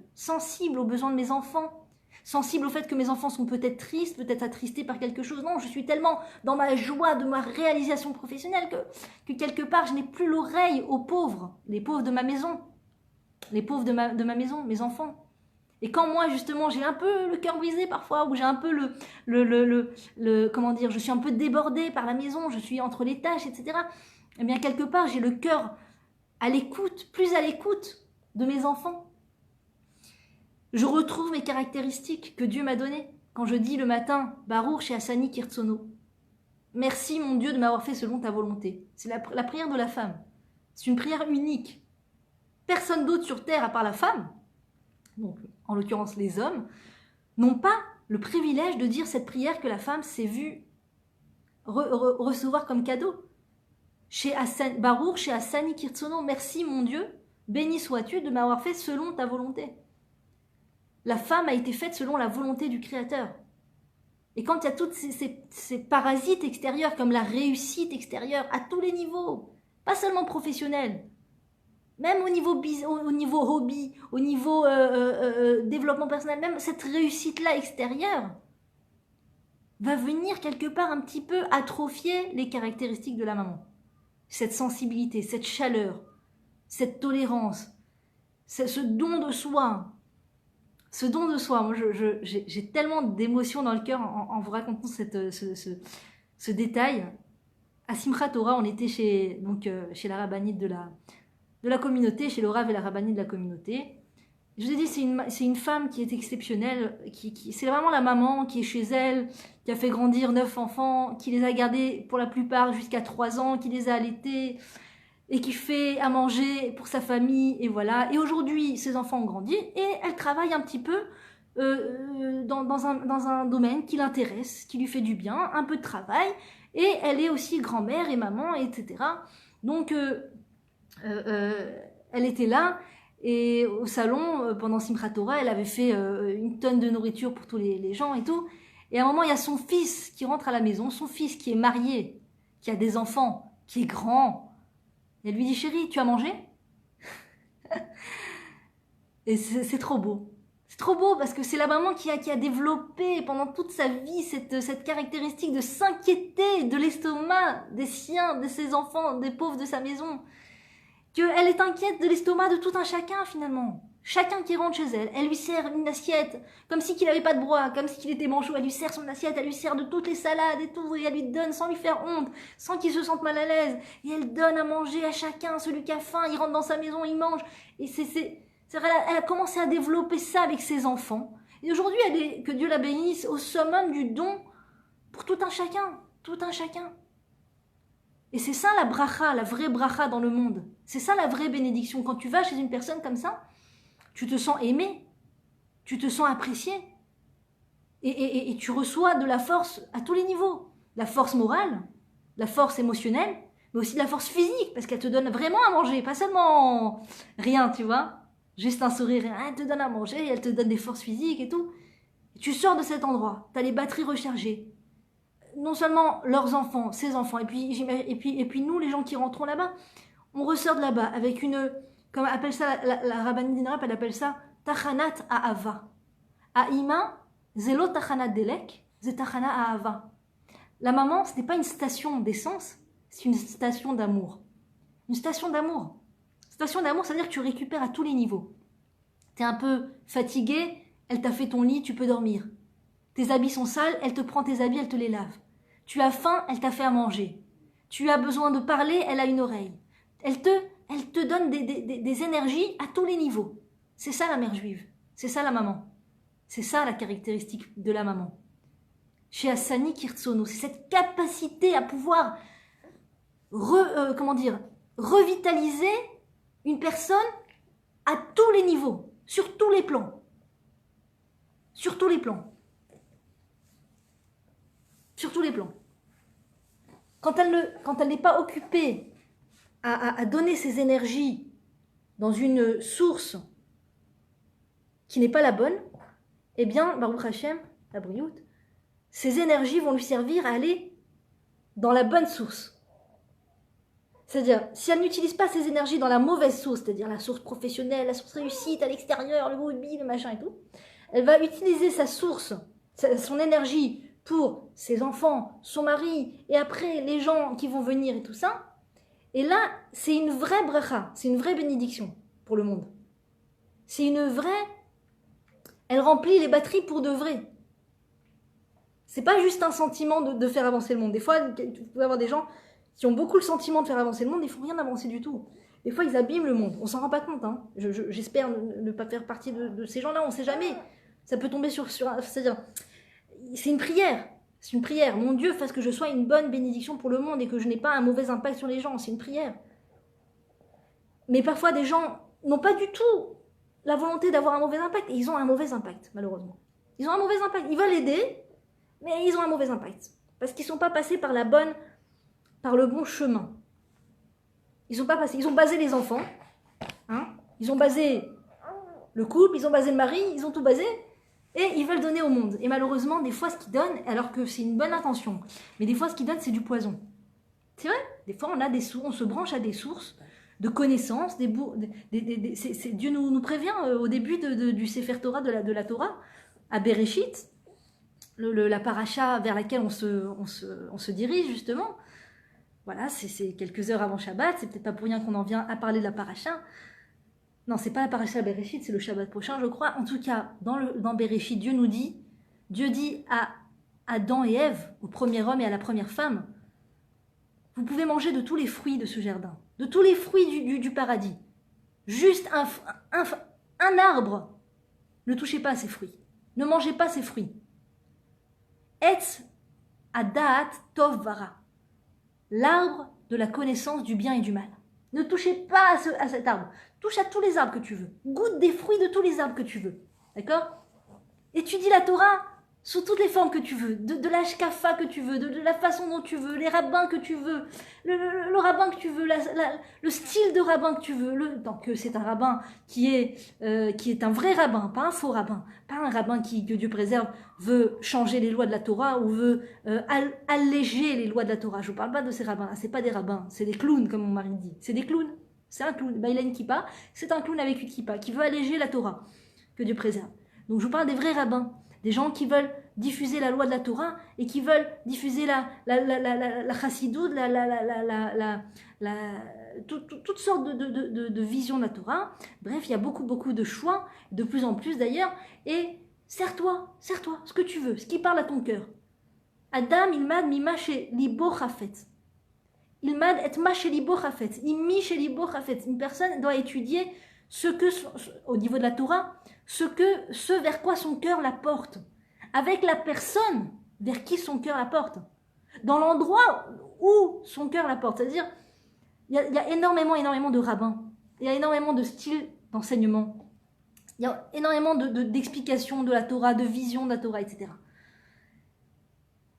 aux besoins de mes enfants, sensible au fait que mes enfants sont peut-être tristes, peut-être attristés par quelque chose. Non, je suis tellement dans ma joie de ma réalisation professionnelle que quelque part, je n'ai plus l'oreille aux pauvres, les pauvres de ma maison, les pauvres de ma maison, mes enfants. Et quand moi, justement, j'ai un peu le cœur brisé parfois, ou j'ai un peu comment dire, je suis un peu débordée par la maison, je suis entre les tâches, etc. Eh bien, quelque part, j'ai le cœur à l'écoute, plus à l'écoute de mes enfants. Je retrouve mes caractéristiques que Dieu m'a données. Quand je dis le matin, Baruch She'asani Kirtsono, merci mon Dieu de m'avoir fait selon ta volonté. C'est la prière de la femme. C'est une prière unique. Personne d'autre sur terre, à part la femme, donc en l'occurrence les hommes, n'ont pas le privilège de dire cette prière que la femme s'est vue recevoir comme cadeau. Baruch She'asani Kirtsono, merci mon Dieu, béni sois-tu de m'avoir fait selon ta volonté. La femme a été faite selon la volonté du Créateur. Et quand il y a toutes ces parasites extérieurs, comme la réussite extérieure, à tous les niveaux, pas seulement professionnel, même au niveau hobby, au niveau développement personnel, même cette réussite-là extérieure va venir quelque part un petit peu atrophier les caractéristiques de la maman. Cette sensibilité, cette chaleur, cette tolérance, ce don de soi. Ce don de soi, moi j'ai tellement d'émotions dans le cœur en vous racontant ce détail. À Simchat Torah, on était chez la rabbinite de la communauté, chez le Rav et la rabbinite de la communauté. Je vous ai dit, c'est une femme qui est exceptionnelle, c'est vraiment la maman qui est chez elle, qui a fait grandir 9 enfants, qui les a gardés pour la plupart jusqu'à 3 ans, qui les a allaités, et qui fait à manger pour sa famille, et voilà. Et aujourd'hui, ses enfants ont grandi, et elle travaille un petit peu dans un domaine qui l'intéresse, qui lui fait du bien, un peu de travail, et elle est aussi grand-mère et maman, etc. Donc, elle était là, et au salon, pendant Simchat Torah, elle avait fait une tonne de nourriture pour tous les gens et tout. Et à un moment, il y a son fils qui rentre à la maison, son fils qui est marié, qui a des enfants, qui est grand. Et elle lui dit, chérie, tu as mangé? Et c'est trop beau. C'est trop beau parce que c'est la maman qui a développé pendant toute sa vie cette caractéristique de s'inquiéter de l'estomac des siens, de ses enfants, des pauvres de sa maison. Qu'elle est inquiète de l'estomac de tout un chacun finalement. Chacun qui rentre chez elle, elle lui sert une assiette, comme si qu'il n'avait pas de bras, comme si qu'il était manchot, elle lui sert son assiette, elle lui sert de toutes les salades et tout, et elle lui donne sans lui faire honte, sans qu'il se sente mal à l'aise, et elle donne à manger à chacun, celui qui a faim, il rentre dans sa maison, il mange, et elle a commencé à développer ça avec ses enfants, et aujourd'hui, elle est, que Dieu la bénisse, au summum du don pour tout un chacun, tout un chacun. Et c'est ça la bracha, la vraie bracha dans le monde, c'est ça la vraie bénédiction, quand tu vas chez une personne comme ça, tu te sens aimé, tu te sens apprécié, et tu reçois de la force à tous les niveaux. La force morale, la force émotionnelle, mais aussi de la force physique, parce qu'elle te donne vraiment à manger, pas seulement rien, tu vois, juste un sourire, elle te donne à manger, elle te donne des forces physiques et tout. Et tu sors de cet endroit, tu as les batteries rechargées. Non seulement leurs enfants, ses enfants, et puis nous, les gens qui rentrons là-bas, on ressort de là-bas avec une... Comme appelle ça la rabbinite d'Inrap, elle appelle ça tachanat ahava. Aïma, zelo tachanat delek, ze tachana ahava. La maman, ce n'est pas une station d'essence, c'est une station d'amour. Une station d'amour. Station d'amour, ça veut dire que tu récupères à tous les niveaux. Tu es un peu fatigué, elle t'a fait ton lit, tu peux dormir. Tes habits sont sales, elle te prend tes habits, elle te les lave. Tu as faim, elle t'a fait à manger. Tu as besoin de parler, elle a une oreille. Elle te donne des énergies à tous les niveaux. C'est ça la mère juive. C'est ça la maman. C'est ça la caractéristique de la maman. Chez Asani Kirtsono, c'est cette capacité à pouvoir revitaliser une personne à tous les niveaux, sur tous les plans. Sur tous les plans. Sur tous les plans. Quand elle n'est pas occupée à donner ses énergies dans une source qui n'est pas la bonne, eh bien, Baruch Hashem, la brioute, ces énergies vont lui servir à aller dans la bonne source. C'est-à-dire, si elle n'utilise pas ces énergies dans la mauvaise source, c'est-à-dire la source professionnelle, la source réussite à l'extérieur, le hobby, le machin et tout, elle va utiliser sa source, son énergie pour ses enfants, son mari, et après les gens qui vont venir et tout ça. Et là, c'est une vraie bracha, c'est une vraie bénédiction pour le monde. C'est une vraie... Elle remplit les batteries pour de vrai. C'est pas juste un sentiment de faire avancer le monde. Des fois, vous pouvez avoir des gens qui ont beaucoup le sentiment de faire avancer le monde, ils font rien avancer du tout. Des fois, ils abîment le monde. On s'en rend pas compte. Hein. J'espère ne pas faire partie de ces gens-là. On sait jamais. Ça peut tomber sur c'est-à-dire, c'est une prière. C'est une prière. Mon Dieu, fasse que je sois une bonne bénédiction pour le monde et que je n'ai pas un mauvais impact sur les gens. C'est une prière. Mais parfois, des gens n'ont pas du tout la volonté d'avoir un mauvais impact. Et ils ont un mauvais impact, malheureusement. Ils ont un mauvais impact. Ils veulent aider, mais ils ont un mauvais impact. Parce qu'ils ne sont pas passés par le bon chemin. Ils ont basé les enfants. Hein, ils ont basé le couple, ils ont basé le mari, ils ont tout basé. Et ils veulent donner au monde. Et malheureusement, des fois, ce qu'ils donnent, alors que c'est une bonne intention, mais des fois, ce qu'ils donnent, c'est du poison. C'est vrai. Des fois, on se branche à des sources de connaissances. Dieu nous prévient au début du Sefer Torah, de la Torah, à Bereshit, la paracha vers laquelle on se dirige, justement. Voilà, c'est quelques heures avant Shabbat. C'est peut-être pas pour rien qu'on en vient à parler de la paracha. Non, c'est pas la paracha Bereshit, c'est le Shabbat prochain, je crois. En tout cas, dans Bereshit, Dieu dit à Adam et Ève, au premier homme et à la première femme, vous pouvez manger de tous les fruits de ce jardin, de tous les fruits du paradis. Juste un arbre, ne touchez pas à ces fruits, ne mangez pas ces fruits. Etz Adat Tov Vara, l'arbre de la connaissance du bien et du mal. Ne touchez pas à cet arbre. Touche à tous les arbres que tu veux. Goûte des fruits de tous les arbres que tu veux. D'accord? Étudie la Torah sous toutes les formes que tu veux. De la shkafa que tu veux, de la façon dont tu veux, les rabbins que tu veux, le rabbin que tu veux, le style de rabbin que tu veux. Tant que c'est un rabbin qui est un vrai rabbin, pas un faux rabbin. Pas un rabbin que Dieu préserve veut changer les lois de la Torah ou veut alléger les lois de la Torah. Je ne parle pas de ces rabbins. C'est pas des rabbins, c'est des clowns, comme mon mari dit. C'est des clowns. C'est un clown. Il a une kippa. C'est un clown avec une kippa qui veut alléger la Torah, que Dieu préserve. Donc je vous parle des vrais rabbins, des gens qui veulent diffuser la loi de la Torah et qui veulent diffuser la chassidoute, toutes sortes de visions de la Torah. Bref, il y a beaucoup de choix, de plus en plus d'ailleurs. Et sers-toi, ce que tu veux, ce qui parle à ton cœur. Adam ilmad mima shelibo chafet. Ilmad et ma shelibo chafet. Imi shelibo chafet. Une personne doit étudier au niveau de la Torah, ce vers quoi son cœur la porte. Avec la personne vers qui son cœur la porte. Dans l'endroit où son cœur la porte. C'est-à-dire, il y a énormément de rabbins. Il y a énormément de styles d'enseignement. Il y a énormément d'explications de la Torah, de visions de la Torah, etc.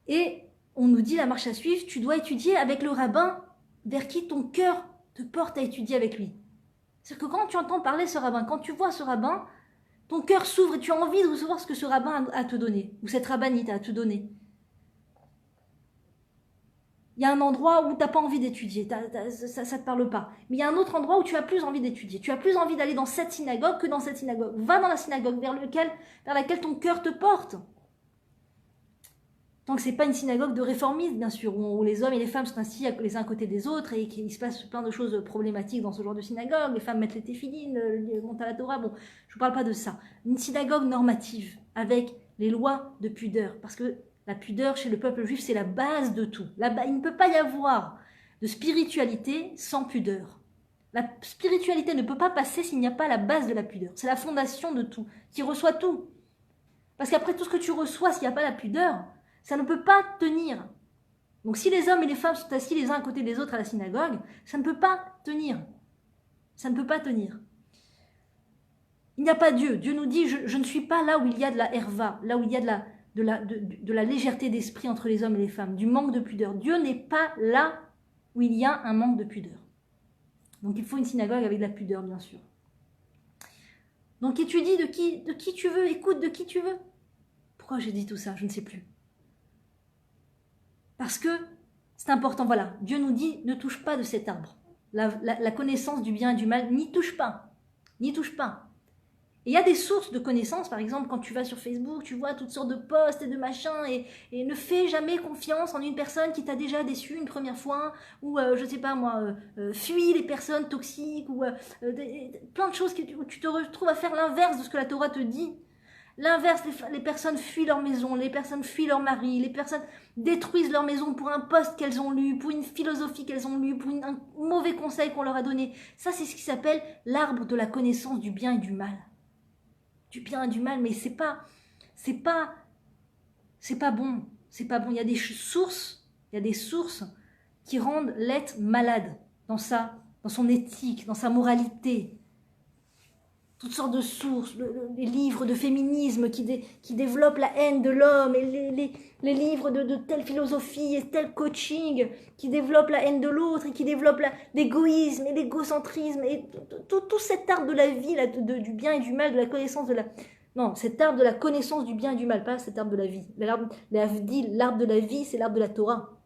Et on nous dit la marche à suivre, tu dois étudier avec le rabbin vers qui ton cœur te porte à étudier avec lui. C'est-à-dire que quand tu entends parler ce rabbin, quand tu vois ce rabbin, ton cœur s'ouvre et tu as envie de recevoir ce que ce rabbin a à te donner, ou cette rabbinite a à te donner. Il y a un endroit où tu n'as pas envie d'étudier, ça ne te parle pas. Mais il y a un autre endroit où tu as plus envie d'étudier. Tu as plus envie d'aller dans cette synagogue que dans cette synagogue. Va dans la synagogue vers laquelle ton cœur te porte. Tant que ce n'est pas une synagogue de réformistes, bien sûr, où les hommes et les femmes sont assis les uns à côté des autres et qu'il se passe plein de choses problématiques dans ce genre de synagogue. Les femmes mettent les téphilines, montent à la Torah. Bon, je ne vous parle pas de ça. Une synagogue normative, avec les lois de pudeur. Parce que la pudeur, chez le peuple juif, c'est la base de tout. Il ne peut pas y avoir de spiritualité sans pudeur. La spiritualité ne peut pas passer s'il n'y a pas la base de la pudeur. C'est la fondation de tout, qui reçoit tout. Parce qu'après tout ce que tu reçois, s'il n'y a pas la pudeur, ça ne peut pas tenir. Donc si les hommes et les femmes sont assis les uns à côté des autres à la synagogue, ça ne peut pas tenir. Ça ne peut pas tenir. Il n'y a pas Dieu. Dieu nous dit, je ne suis pas là où il y a de la herva, là où il y a de la légèreté d'esprit entre les hommes et les femmes, du manque de pudeur. Dieu n'est pas là où il y a un manque de pudeur. Donc il faut une synagogue avec de la pudeur, bien sûr. Donc étudie de qui tu veux, écoute de qui tu veux. Pourquoi j'ai dit tout ça? Je ne sais plus. Parce que c'est important, voilà. Dieu nous dit, ne touche pas de cet arbre. La connaissance du bien et du mal, n'y touche pas. N'y touche pas. Et il y a des sources de connaissances, par exemple, quand tu vas sur Facebook, tu vois toutes sortes de posts et de machins, et ne fais jamais confiance en une personne qui t'a déjà déçu une première fois, ou, je sais pas moi, fuis les personnes toxiques, ou plein de choses où tu te retrouves à faire l'inverse de ce que la Torah te dit. L'inverse, les personnes fuient leur maison, les personnes fuient leur mari, les personnes détruisent leur maison pour un poste qu'elles ont lu, pour une philosophie qu'elles ont lu, pour un mauvais conseil qu'on leur a donné. Ça, c'est ce qui s'appelle l'arbre de la connaissance du bien et du mal. Du bien et du mal, mais c'est pas bon. C'est pas bon. Il y a des sources qui rendent l'être malade dans son éthique, dans sa moralité. Toutes sortes de sources, les livres de féminisme qui développent la haine de l'homme, et les livres de telle philosophie et tel coaching qui développent la haine de l'autre et qui développent l'égoïsme et l'égocentrisme et tout cet arbre de la vie, là, du bien et du mal, de la connaissance de la... Non, cet arbre de la connaissance du bien et du mal, pas cet arbre de la vie. L'arbre de la vie, c'est l'arbre de la Torah.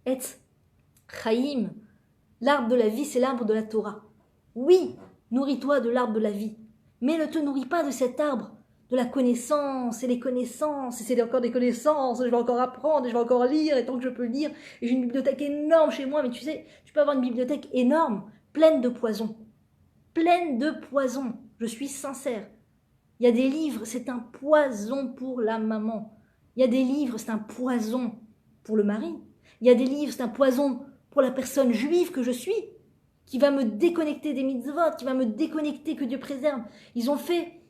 Etz Chaim, l'arbre de la vie, c'est l'arbre de la Torah. Oui, nourris-toi de l'arbre de la vie. Mais ne te nourris pas de cet arbre, de la connaissance, et les connaissances, et c'est encore des connaissances, je vais encore apprendre, et je vais encore lire, et tant que je peux lire, et j'ai une bibliothèque énorme chez moi, mais tu sais, tu peux avoir une bibliothèque énorme, pleine de poison. Pleine de poison, je suis sincère. Il y a des livres, c'est un poison pour la maman. Il y a des livres, c'est un poison pour le mari. Il y a des livres, c'est un poison pour la personne juive que je suis, qui va me déconnecter des mitzvot, qui va me déconnecter, que Dieu préserve. Ils ont fait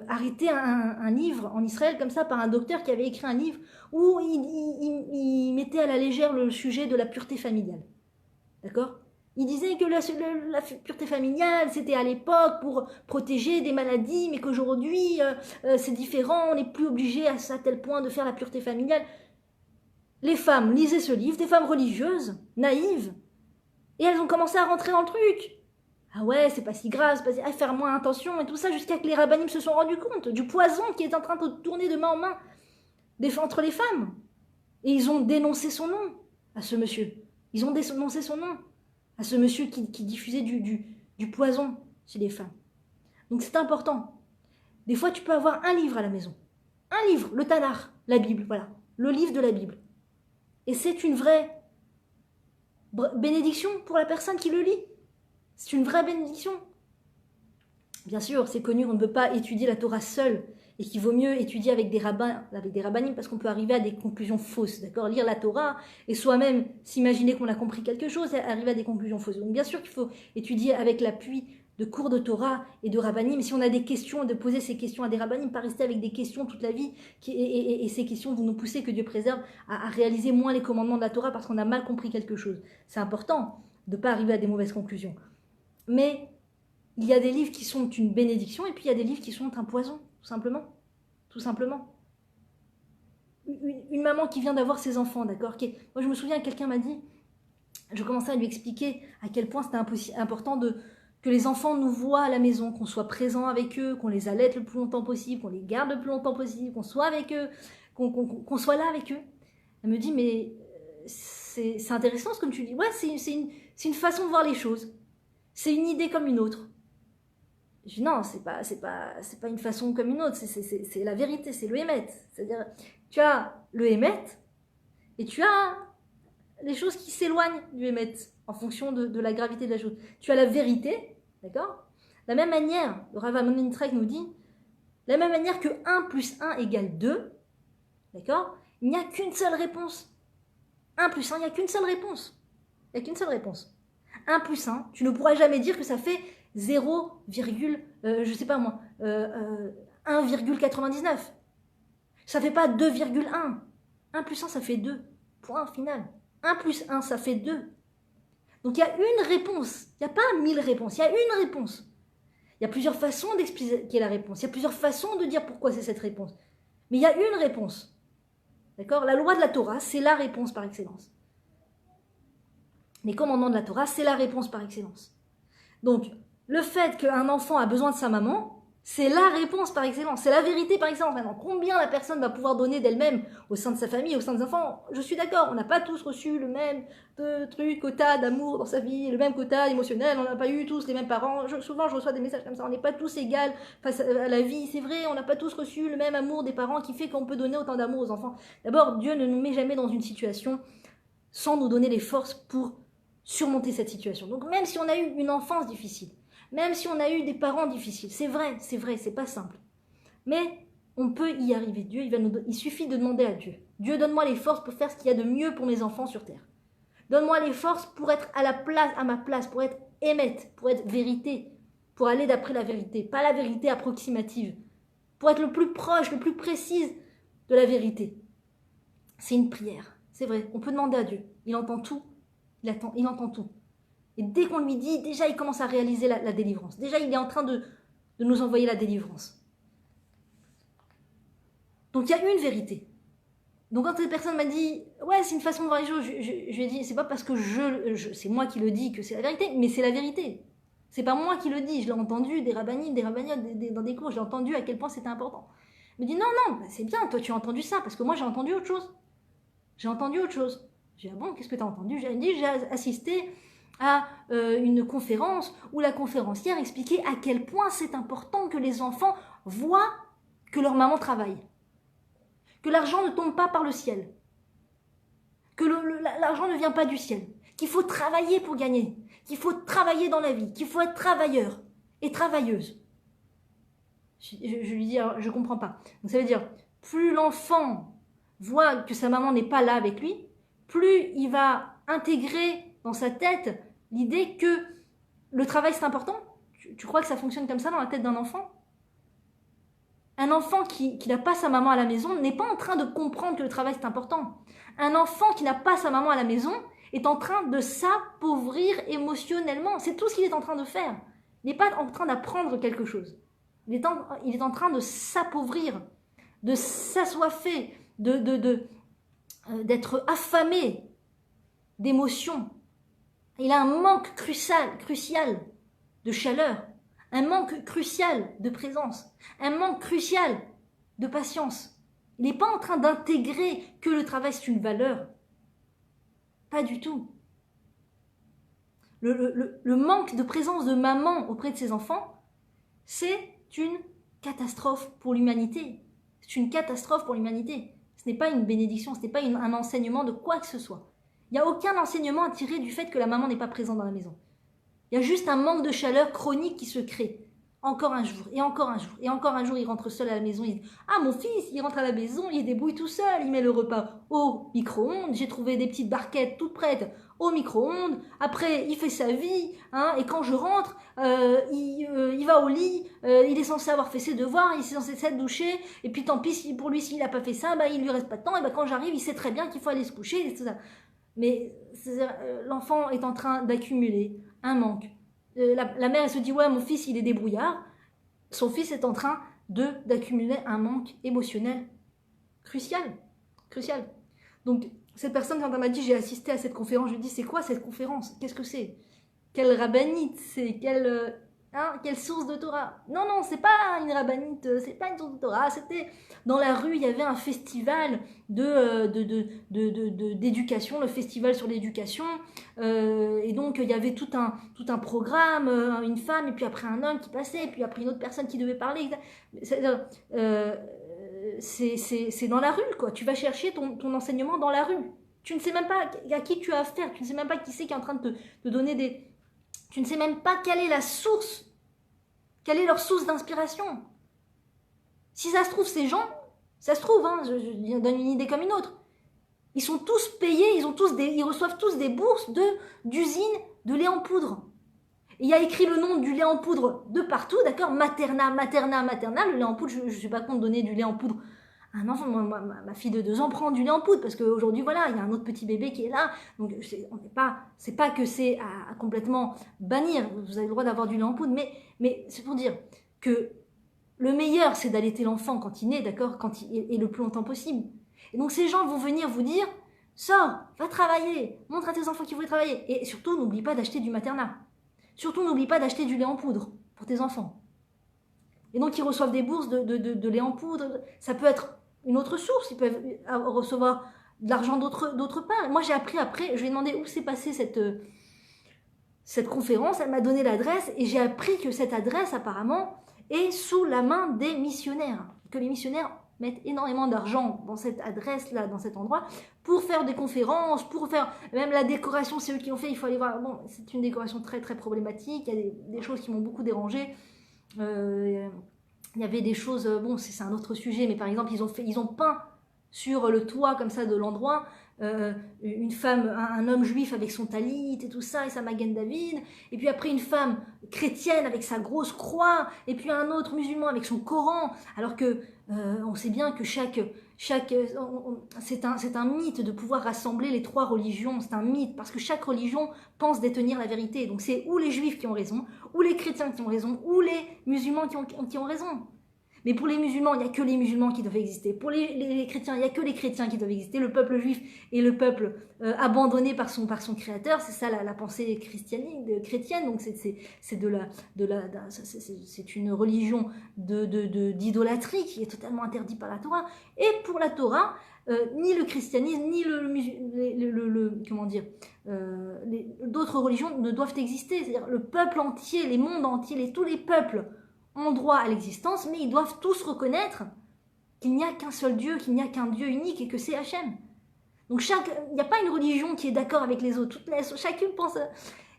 arrêter un livre en Israël comme ça par un docteur qui avait écrit un livre où il mettait à la légère le sujet de la pureté familiale. D'accord ? Il disait que la pureté familiale, c'était à l'époque pour protéger des maladies, mais qu'aujourd'hui, c'est différent, on n'est plus obligé à tel point de faire la pureté familiale. Les femmes lisaient ce livre, des femmes religieuses, naïves, et elles ont commencé à rentrer dans le truc. Ah ouais, c'est pas si grave, c'est pas si... faire moins attention et tout ça, jusqu'à que les rabbinim se sont rendus compte du poison qui est en train de tourner de main en main entre les femmes. Et ils ont dénoncé son nom à ce monsieur. Ils ont dénoncé son nom à ce monsieur qui diffusait du poison chez les femmes. Donc c'est important. Des fois, tu peux avoir un livre à la maison. Un livre, le Tanakh, la Bible, voilà. Le livre de la Bible. Et c'est une vraie bénédiction pour la personne qui le lit. C'est une vraie bénédiction. Bien sûr, c'est connu, on ne peut pas étudier la Torah seule et qu'il vaut mieux étudier avec des rabbins, avec des rabbinim, parce qu'on peut arriver à des conclusions fausses, d'accord ? Lire la Torah et soi-même s'imaginer qu'on a compris quelque chose et arriver à des conclusions fausses. Donc bien sûr qu'il faut étudier avec l'appui de cours de Torah et de rabbinim. Si on a des questions, de poser ces questions à des rabbinim, pas rester avec des questions toute la vie, et ces questions vont nous pousser, que Dieu préserve, à réaliser moins les commandements de la Torah parce qu'on a mal compris quelque chose. C'est important de ne pas arriver à des mauvaises conclusions. Mais il y a des livres qui sont une bénédiction et puis il y a des livres qui sont un poison, tout simplement. Tout simplement. Une maman qui vient d'avoir ses enfants, d'accord ? Moi, je me souviens, quelqu'un m'a dit, je commençais à lui expliquer à quel point c'était important que les enfants nous voient à la maison, qu'on soit présent avec eux, qu'on les allaite le plus longtemps possible, qu'on les garde le plus longtemps possible, qu'on soit avec eux, qu'on soit là avec eux. Elle me dit, mais c'est intéressant ce que tu dis. Ouais, c'est une façon de voir les choses. C'est une idée comme une autre. Je dis non, c'est pas une façon comme une autre, c'est la vérité, c'est le Hémet. C'est-à-dire, tu as le Hémet et tu as les choses qui s'éloignent du Hémet en fonction de la gravité de la chose. Tu as la vérité, d'accord ? La même manière, le Rav Amnon Trek nous dit, la même manière que 1 plus 1 égale 2, d'accord ? Il n'y a qu'une seule réponse. 1 plus 1, il n'y a qu'une seule réponse. Il n'y a qu'une seule réponse. 1 plus 1, tu ne pourras jamais dire que ça fait 0, je sais pas moi, 1,99. Ça fait pas 2,1. 1 plus 1, ça fait 2. Point final. 1 plus 1, ça fait 2. Donc il y a une réponse. Il n'y a pas 1000 réponses. Il y a une réponse. Il y a plusieurs façons d'expliquer la réponse. Il y a plusieurs façons de dire pourquoi c'est cette réponse. Mais il y a une réponse. D'accord ? La loi de la Torah, c'est la réponse par excellence. Les commandements de la Torah, c'est la réponse par excellence. Donc, le fait qu'un enfant a besoin de sa maman, C'est la réponse par excellence, c'est la vérité par excellence. Maintenant, combien la personne va pouvoir donner d'elle-même au sein de sa famille, au sein des enfants? Je suis d'accord, on n'a pas tous reçu le même quota d'amour dans sa vie, le même quota émotionnel, on n'a pas eu tous les mêmes parents. Souvent, je reçois des messages comme ça, on n'est pas tous égaux face à la vie, c'est vrai, on n'a pas tous reçu le même amour des parents qui fait qu'on peut donner autant d'amour aux enfants. D'abord, Dieu ne nous met jamais dans une situation sans nous donner les forces pour surmonter cette situation. Donc même si on a eu une enfance difficile, même si on a eu des parents difficiles, c'est vrai, c'est pas simple. Mais on peut y arriver. Dieu, il suffit de demander à Dieu. Dieu, donne-moi les forces pour faire ce qu'il y a de mieux pour mes enfants sur terre. Donne-moi les forces pour être à ma place, pour être émette, pour être vérité, pour aller d'après la vérité, pas la vérité approximative, pour être le plus proche, le plus précise de la vérité. C'est une prière, c'est vrai, on peut demander à Dieu. Il entend tout, il entend tout. Et dès qu'on lui dit, déjà il commence à réaliser la délivrance. Déjà il est en train de nous envoyer la délivrance. Donc il y a une vérité. Donc quand cette personne m'a dit, ouais c'est une façon de voir les choses, je lui ai dit, c'est pas parce que c'est moi qui le dis que c'est la vérité, mais c'est la vérité. C'est pas moi qui le dis, je l'ai entendu des rabbinites, dans des cours, j'ai entendu à quel point c'était important. Il me dit, non, c'est bien, toi tu as entendu ça, parce que moi j'ai entendu autre chose. J'ai entendu autre chose. J'ai dit, ah bon, qu'est-ce que tu as entendu? J'ai dit, j'ai assisté à une conférence où la conférencière expliquait à quel point c'est important que les enfants voient que leur maman travaille, que l'argent ne tombe pas par le ciel, que l'argent ne vient pas du ciel, qu'il faut travailler pour gagner, qu'il faut travailler dans la vie, qu'il faut être travailleur et travailleuse. Je lui dis, alors, je comprends pas. Donc ça veut dire, plus l'enfant voit que sa maman n'est pas là avec lui, plus il va intégrer dans sa tête l'idée que le travail c'est important. Tu crois que ça fonctionne comme ça dans la tête d'un enfant? Un enfant qui n'a pas sa maman à la maison n'est pas en train de comprendre que le travail c'est important. Un enfant qui n'a pas sa maman à la maison est en train de s'appauvrir émotionnellement. C'est tout ce qu'il est en train de faire. Il n'est pas en train d'apprendre quelque chose. Il est en train de s'appauvrir, de s'assoiffer, d'être affamé d'émotions. Il a un manque crucial de chaleur, un manque crucial de présence, un manque crucial de patience. Il n'est pas en train d'intégrer que le travail c'est une valeur. Pas du tout. Le manque de présence de maman auprès de ses enfants, c'est une catastrophe pour l'humanité. C'est une catastrophe pour l'humanité. Ce n'est pas une bénédiction, ce n'est pas un enseignement de quoi que ce soit. Il n'y a aucun enseignement à tirer du fait que la maman n'est pas présente dans la maison. Il y a juste un manque de chaleur chronique qui se crée. Encore un jour, et encore un jour, et encore un jour, il rentre seul à la maison. Il dit, ah, mon fils, il rentre à la maison, il débrouille tout seul, il met le repas au micro-ondes, j'ai trouvé des petites barquettes toutes prêtes au micro-ondes, après, il fait sa vie, hein, et quand je rentre, il va au lit, il est censé avoir fait ses devoirs, il est censé s'être douché, et puis tant pis, pour lui, s'il n'a pas fait ça, bah, il lui reste pas de temps, et bah, quand j'arrive, il sait très bien qu'il faut aller se coucher, et tout ça. Mais l'enfant est en train d'accumuler un manque. La mère elle se dit ouais mon fils il est débrouillard. Son fils est en train d'accumuler un manque émotionnel crucial. Donc cette personne quand elle m'a dit j'ai assisté à cette conférence, je lui ai dit c'est quoi cette conférence? Qu'est-ce que c'est? Quelle rabbinite? C'est quelle source de Torah? Non, c'est pas une rabbinite, c'est pas une source de Torah. C'était dans la rue, il y avait un festival d'éducation, le festival sur l'éducation, et donc il y avait tout un programme, une femme et puis après un homme qui passait, et puis après une autre personne qui devait parler. C'est dans la rue quoi. Tu vas chercher ton enseignement dans la rue. Tu ne sais même pas à qui tu as affaire, tu ne sais même pas qui c'est qui est en train de te donner des... Tu ne sais même pas quelle est la source, quelle est leur source d'inspiration. Si ça se trouve, ces gens, ça se trouve, hein, je donne une idée comme une autre, ils sont tous payés, ils reçoivent tous des bourses d'usines de lait en poudre. Et il y a écrit le nom du lait en poudre de partout, d'accord, Materna, le lait en poudre, je ne suis pas contre de donner du lait en poudre. Un enfant, ma fille de 2 ans prend du lait en poudre parce qu'aujourd'hui, voilà, il y a un autre petit bébé qui est là. Donc, c'est pas que c'est à complètement bannir. Vous avez le droit d'avoir du lait en poudre, mais c'est pour dire que le meilleur, c'est d'allaiter l'enfant quand il naît, d'accord, et le plus longtemps possible. Et donc, ces gens vont venir vous dire, sors, va travailler, montre à tes enfants qu'il faut travailler. Et surtout, n'oublie pas d'acheter du maternat. Surtout, n'oublie pas d'acheter du lait en poudre pour tes enfants. Et donc, ils reçoivent des bourses de lait en poudre. Ça peut être une autre source. Ils peuvent recevoir de l'argent d'autre part. Moi, j'ai appris après, je lui ai demandé où s'est passée cette conférence. Elle m'a donné l'adresse et j'ai appris que cette adresse, apparemment, est sous la main des missionnaires. Que les missionnaires mettent énormément d'argent dans cette adresse-là, dans cet endroit, pour faire des conférences, pour faire même la décoration, c'est eux qui l'ont fait, il faut aller voir. Bon, c'est une décoration très très problématique, il y a des choses qui m'ont beaucoup dérangé. Il y avait des choses, bon, c'est un autre sujet, mais par exemple, ils ont peint sur le toit comme ça de l'endroit une femme, un homme juif avec son talit et tout ça, et sa Magen David, et puis après une femme chrétienne avec sa grosse croix, et puis un autre musulman avec son Coran, alors que on sait bien que c'est un mythe de pouvoir rassembler les trois religions, c'est un mythe, parce que chaque religion pense détenir la vérité, donc c'est ou les juifs qui ont raison, ou les chrétiens qui ont raison, ou les musulmans qui ont raison. Mais pour les musulmans, il n'y a que les musulmans qui doivent exister. Pour les chrétiens, il n'y a que les chrétiens qui doivent exister. Le peuple juif est le peuple abandonné par son créateur. C'est ça la pensée chrétienne. Donc c'est une religion d'idolâtrie qui est totalement interdite par la Torah. Et pour la Torah, ni le christianisme, ni d'autres religions ne doivent exister. C'est-à-dire le peuple entier, les mondes entiers, tous les peuples ont droit à l'existence, mais ils doivent tous reconnaître qu'il n'y a qu'un seul Dieu, qu'il n'y a qu'un Dieu unique et que c'est Hachem. Donc il n'y a pas une religion qui est d'accord avec les autres. Chacune pense.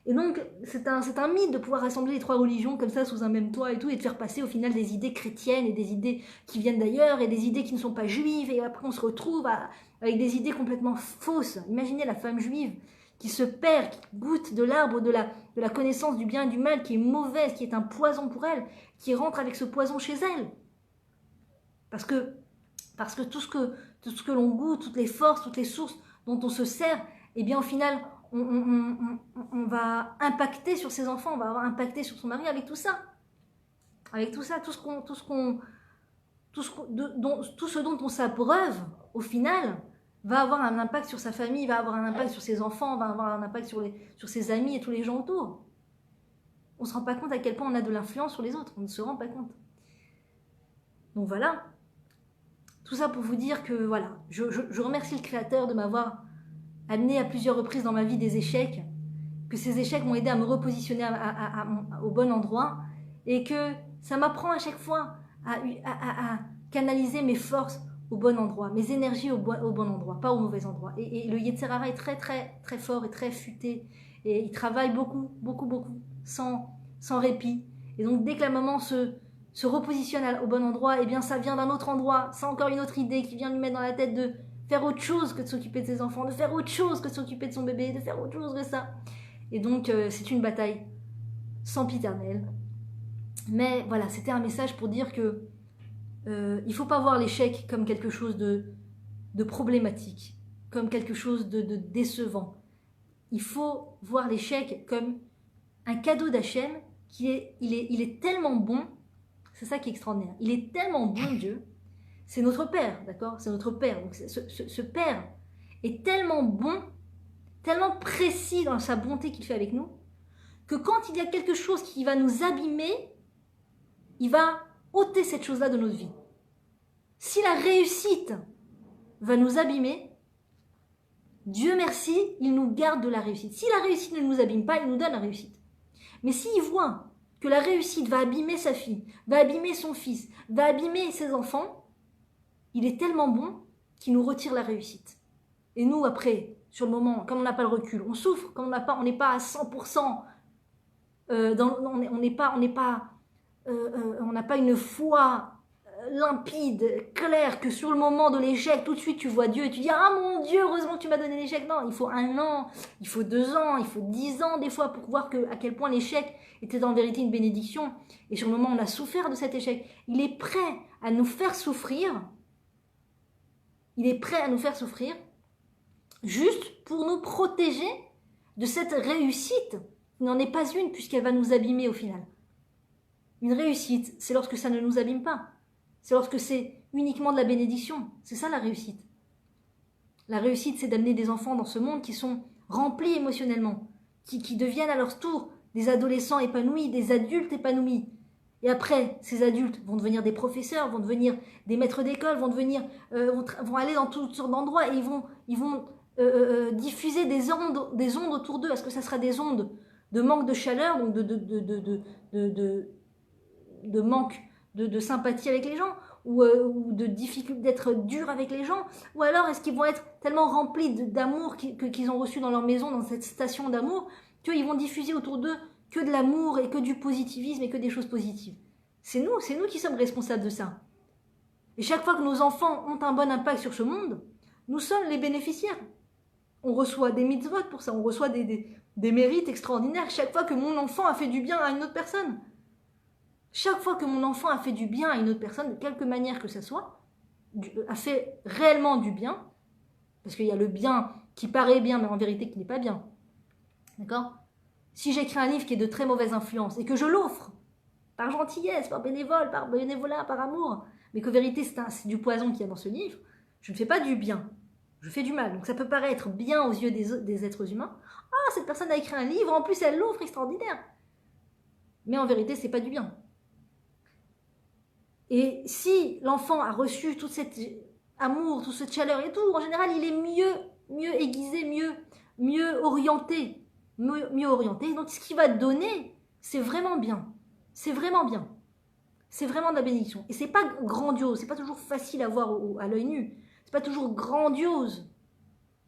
Et donc c'est un mythe de pouvoir rassembler les trois religions comme ça sous un même toit et tout, et de faire passer au final des idées chrétiennes et des idées qui viennent d'ailleurs et des idées qui ne sont pas juives, et après on se retrouve avec des idées complètement fausses. Imaginez la femme juive qui se perd, qui goûte de l'arbre de la connaissance du bien et du mal, qui est mauvaise, qui est un poison pour elle, qui rentre avec ce poison chez elle. Parce que tout ce que l'on goûte, toutes les forces, toutes les sources dont on se sert, eh bien au final, on va impacter sur ses enfants, on va avoir impacté sur son mari avec tout ça. Avec tout ça, tout ce dont on s'abreuve, au final, va avoir un impact sur sa famille, va avoir un impact sur ses enfants, va avoir un impact sur ses amis et tous les gens autour. On ne se rend pas compte à quel point on a de l'influence sur les autres, on ne se rend pas compte. Donc voilà, tout ça pour vous dire que voilà, je remercie le Créateur de m'avoir amené à plusieurs reprises dans ma vie des échecs, que ces échecs m'ont aidé à me repositionner au bon endroit, et que ça m'apprend à chaque fois à canaliser mes forces au bon endroit, mes énergies au bon endroit, pas au mauvais endroit. Et le Yetzer Hara est très très très fort et très futé, et il travaille beaucoup, beaucoup, beaucoup, sans répit. Et donc dès que la maman se repositionne au bon endroit, eh bien ça vient d'un autre endroit, c'est encore une autre idée qui vient lui mettre dans la tête de faire autre chose que de s'occuper de ses enfants, de faire autre chose que de s'occuper de son bébé, de faire autre chose que ça. Et donc c'est une bataille sempiternelle. Mais voilà, c'était un message pour dire que il ne faut pas voir l'échec comme quelque chose de problématique, comme quelque chose de décevant. Il faut voir l'échec comme un cadeau d'Hachem il est tellement bon, c'est ça qui est extraordinaire, il est tellement bon Dieu, c'est notre Père, d'accord, c'est notre Père, donc ce Père est tellement bon, tellement précis dans sa bonté qu'il fait avec nous, que quand il y a quelque chose qui va nous abîmer, il va ôter cette chose-là de notre vie. Si la réussite va nous abîmer, Dieu merci, il nous garde de la réussite. Si la réussite ne nous abîme pas, il nous donne la réussite. Mais s'il voit que la réussite va abîmer sa fille, va abîmer son fils, va abîmer ses enfants, il est tellement bon qu'il nous retire la réussite. Et nous, après, sur le moment, comme on n'a pas le recul, on souffre, comme on n'est pas à 100%, on n'a pas une foi limpide, claire, que sur le moment de l'échec, tout de suite tu vois Dieu et tu dis « Ah mon Dieu, heureusement que tu m'as donné l'échec !» Non, il faut 1 an, il faut 2 ans, il faut 10 ans des fois pour voir à quel point l'échec était en vérité une bénédiction. Et sur le moment, on a souffert de cet échec. Il est prêt à nous faire souffrir. Il est prêt à nous faire souffrir juste pour nous protéger de cette réussite qui n'en est pas une puisqu'elle va nous abîmer au final. Une réussite, c'est lorsque ça ne nous abîme pas. C'est lorsque c'est uniquement de la bénédiction. C'est ça la réussite. La réussite, c'est d'amener des enfants dans ce monde qui sont remplis émotionnellement, qui deviennent à leur tour des adolescents épanouis, des adultes épanouis. Et après, ces adultes vont devenir des professeurs, vont devenir des maîtres d'école, vont aller dans toutes sortes d'endroits et ils vont diffuser des ondes autour d'eux. Est-ce que ça sera des ondes de manque de chaleur, donc de manque de sympathie avec les gens, ou de difficulté d'être dur avec les gens, ou alors est-ce qu'ils vont être tellement remplis d'amour qu'ils ont reçu dans leur maison, dans cette station d'amour, qu'ils vont diffuser autour d'eux que de l'amour et que du positivisme et que des choses positives. C'est nous qui sommes responsables de ça. Et chaque fois que nos enfants ont un bon impact sur ce monde, nous sommes les bénéficiaires. On reçoit des mitzvot pour ça, on reçoit des mérites extraordinaires chaque fois que mon enfant a fait du bien à une autre personne. Chaque fois que mon enfant a fait du bien à une autre personne, de quelque manière que ce soit, a fait réellement du bien, parce qu'il y a le bien qui paraît bien, mais en vérité qui n'est pas bien. D'accord ? Si j'écris un livre qui est de très mauvaise influence et que je l'offre, par gentillesse, par bénévolat, par amour, mais qu'en vérité c'est du poison qu'il y a dans ce livre, je ne fais pas du bien, je fais du mal. Donc ça peut paraître bien aux yeux des êtres humains. Ah, cette personne a écrit un livre, en plus elle l'offre, extraordinaire. Mais en vérité, c'est pas du bien. Et si l'enfant a reçu tout cet amour, toute cette chaleur et tout, en général, il est mieux aiguisé, mieux orienté. Mieux orienté. Donc, ce qu'il va te donner, c'est vraiment bien. C'est vraiment bien. C'est vraiment de la bénédiction. Et c'est pas grandiose. C'est pas toujours facile à voir à l'œil nu. C'est pas toujours grandiose.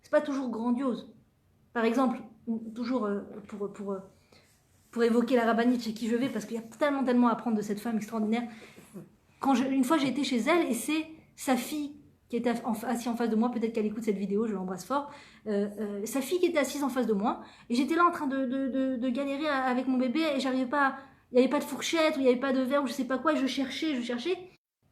C'est pas toujours grandiose. Par exemple, toujours pour évoquer la rabbinite chez qui je vais, parce qu'il y a tellement à apprendre de cette femme extraordinaire. Une fois, j'ai été chez elle et c'est sa fille qui était assise en face de moi, peut-être qu'elle écoute cette vidéo, je l'embrasse fort, sa fille qui était assise en face de moi, et j'étais là en train de galérer avec mon bébé, et j'arrivais pas, il n'y avait pas de fourchette, ou il n'y avait pas de verre, ou je sais pas quoi, et je cherchais,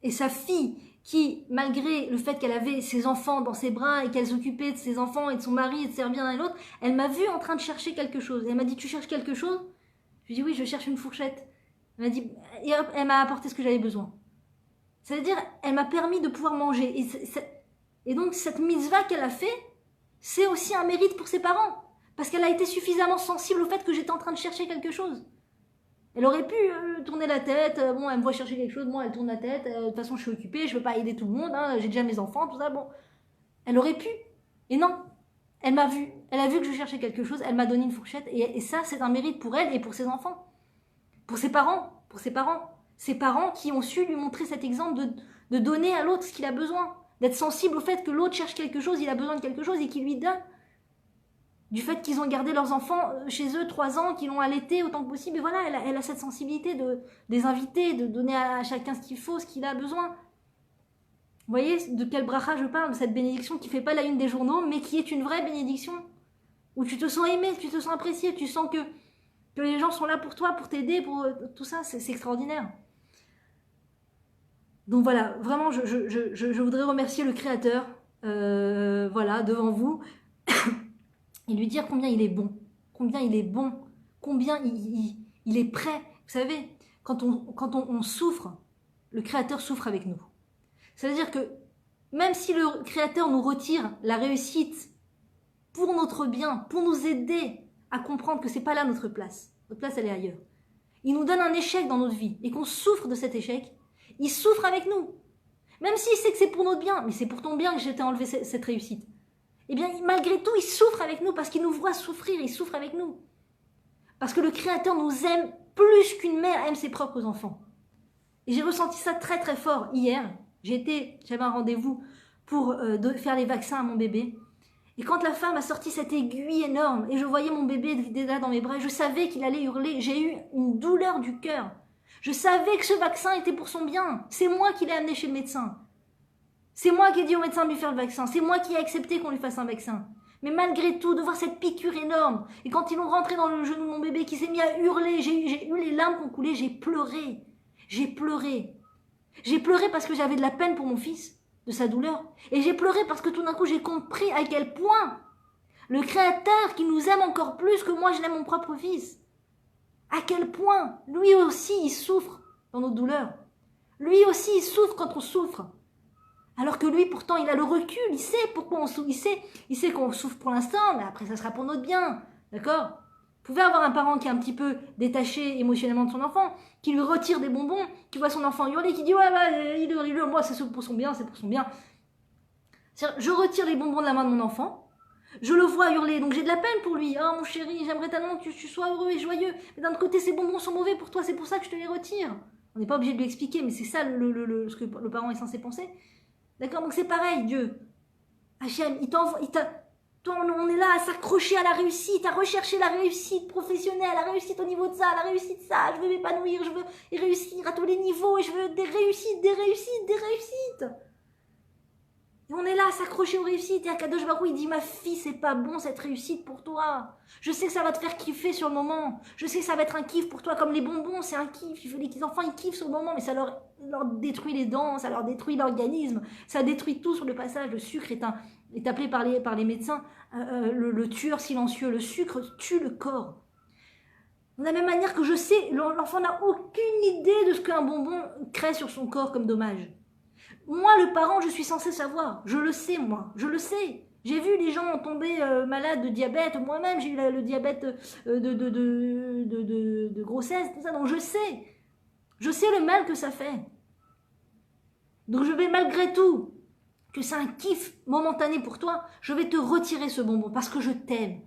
et sa fille, qui, malgré le fait qu'elle avait ses enfants dans ses bras, et qu'elle s'occupait de ses enfants, et de son mari, et de servir l'un et l'autre, elle m'a vue en train de chercher quelque chose, et elle m'a dit, tu cherches quelque chose? Je lui ai dit, oui, je cherche une fourchette. Elle m'a dit, et hop, elle m'a apporté ce que j'avais besoin. C'est-à-dire, elle m'a permis de pouvoir manger. Et donc, cette mitzvah qu'elle a fait, c'est aussi un mérite pour ses parents. Parce qu'elle a été suffisamment sensible au fait que j'étais en train de chercher quelque chose. Elle aurait pu tourner la tête. Bon, elle me voit chercher quelque chose. Moi, elle tourne la tête. De toute façon, je suis occupée. Je ne veux pas aider tout le monde. Hein, j'ai déjà mes enfants, tout ça. Bon, elle aurait pu. Et non. Elle m'a vu. Elle a vu que je cherchais quelque chose. Elle m'a donné une fourchette. Et ça, c'est un mérite pour elle et pour ses enfants. Pour ses parents. Ses parents qui ont su lui montrer cet exemple de donner à l'autre ce qu'il a besoin, d'être sensible au fait que l'autre cherche quelque chose, il a besoin de quelque chose et qu'il lui donne. Du fait qu'ils ont gardé leurs enfants chez eux 3 ans, qu'ils l'ont allaité autant que possible, et voilà, elle a cette sensibilité de les inviter, de donner à chacun ce qu'il faut, ce qu'il a besoin. Vous voyez de quel bracha je parle, de cette bénédiction qui ne fait pas la une des journaux, mais qui est une vraie bénédiction, où tu te sens aimé, tu te sens apprécié, tu sens que les gens sont là pour toi, pour t'aider, pour tout ça, c'est extraordinaire. Donc voilà, vraiment, je voudrais remercier le Créateur, voilà, devant vous, et lui dire combien il est bon, combien il est prêt. Vous savez, quand on souffre, le Créateur souffre avec nous. Ça veut dire que même si le Créateur nous retire la réussite pour notre bien, pour nous aider à comprendre que c'est pas là notre place elle est ailleurs. Il nous donne un échec dans notre vie et qu'on souffre de cet échec, il souffre avec nous. Même s'il sait que c'est pour notre bien, mais c'est pour ton bien que je t'ai enlevé cette réussite. Eh bien, malgré tout, il souffre avec nous parce qu'il nous voit souffrir, il souffre avec nous. Parce que le Créateur nous aime plus qu'une mère aime ses propres enfants. Et j'ai ressenti ça très très fort hier. J'avais un rendez-vous pour faire les vaccins à mon bébé. Et quand la femme a sorti cette aiguille énorme et je voyais mon bébé déjà dans mes bras, je savais qu'il allait hurler. J'ai eu une douleur du cœur. Je savais que ce vaccin était pour son bien. C'est moi qui l'ai amené chez le médecin. C'est moi qui ai dit au médecin de lui faire le vaccin. C'est moi qui ai accepté qu'on lui fasse un vaccin. Mais malgré tout, de voir cette piqûre énorme, et quand ils l'ont rentré dans le genou de mon bébé qui s'est mis à hurler, j'ai eu les larmes qui ont coulé, j'ai pleuré. J'ai pleuré. J'ai pleuré parce que j'avais de la peine pour mon fils, de sa douleur. Et j'ai pleuré parce que tout d'un coup, j'ai compris à quel point le Créateur qui nous aime encore plus que moi, je l'aime mon propre fils. À quel point, lui aussi, il souffre dans nos douleurs. Lui aussi, il souffre quand on souffre. Alors que lui, pourtant, il a le recul, il sait pourquoi on souffre, il sait qu'on souffre pour l'instant, mais après, ça sera pour notre bien, d'accord ? pouvez avoir un parent qui est un petit peu détaché émotionnellement de son enfant, qui lui retire des bonbons, qui voit son enfant hurler, qui dit ouais, il hurle, moi c'est pour son bien, c'est pour son bien. Je retire les bonbons de la main de mon enfant, je le vois hurler, donc j'ai de la peine pour lui. Oh mon chéri, j'aimerais tellement que tu sois heureux et joyeux, mais d'un autre côté ces bonbons sont mauvais pour toi, c'est pour ça que je te les retire. On n'est pas obligé de lui expliquer, mais c'est ça ce que le parent est censé penser. D'accord, donc c'est pareil, Dieu. Hachem, toi, on est là à s'accrocher à la réussite, à rechercher la réussite professionnelle, la réussite au niveau de ça, la réussite de ça. Je veux m'épanouir, je veux réussir à tous les niveaux et je veux des réussites, des réussites, des réussites. Et on est là à s'accrocher aux réussites. Et Akadosh Baruch Hu, il dit, ma fille, c'est pas bon cette réussite pour toi. Je sais que ça va te faire kiffer sur le moment. Je sais que ça va être un kiff pour toi, comme les bonbons, c'est un kiff. Les enfants, ils kiffent sur le moment, mais ça leur détruit les dents, ça leur détruit l'organisme, ça détruit tout sur le passage. Le sucre est appelé par les médecins le tueur silencieux. Le sucre tue le corps. De la même manière que je sais, l'enfant n'a aucune idée de ce qu'un bonbon crée sur son corps comme dommage. Moi, le parent, je suis censé savoir. Je le sais, moi. Je le sais. J'ai vu les gens tomber malades de diabète. Moi-même, j'ai eu le diabète de grossesse, tout ça. Donc, je sais. Je sais le mal que ça fait. Donc, je vais malgré tout, que c'est un kiff momentané pour toi, je vais te retirer ce bonbon parce que je t'aime.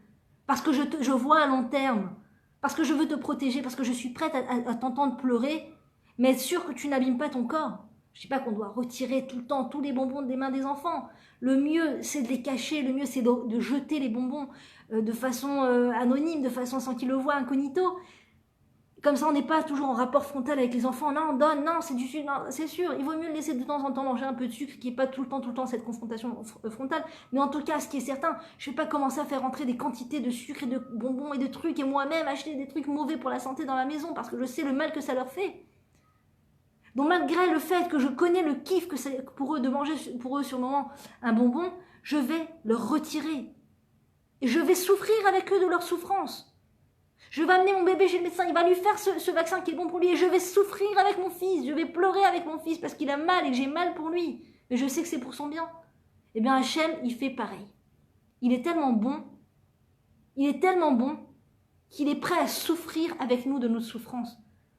Parce que je vois à long terme. Parce que je veux te protéger. Parce que je suis prête à t'entendre pleurer. Mais être sûr que tu n'abîmes pas ton corps. Je ne dis pas qu'on doit retirer tout le temps tous les bonbons des mains des enfants. Le mieux, c'est de les cacher. Le mieux, c'est de jeter les bonbons de façon anonyme, de façon sans qu'ils le voient, incognito. Comme ça, on n'est pas toujours en rapport frontal avec les enfants. Non, on donne, non, c'est du sucre. Non, c'est sûr, il vaut mieux laisser de temps en temps manger un peu de sucre, qui n'est pas tout le temps cette confrontation frontale. Mais en tout cas, ce qui est certain, je ne vais pas commencer à faire rentrer des quantités de sucre et de bonbons et de trucs, et moi-même acheter des trucs mauvais pour la santé dans la maison, parce que je sais le mal que ça leur fait. Donc malgré le fait que je connais le kiff que c'est pour eux de manger pour eux sur le moment un bonbon, je vais leur retirer. Et je vais souffrir avec eux de leur souffrance. Je vais amener mon bébé chez le médecin, il va lui faire ce vaccin qui est bon pour lui et je vais souffrir avec mon fils, je vais pleurer avec mon fils parce qu'il a mal et que j'ai mal pour lui. Mais je sais que c'est pour son bien. Eh bien Hachem, il fait pareil. Il est tellement bon qu'il est prêt à souffrir avec nous de notre souffrance.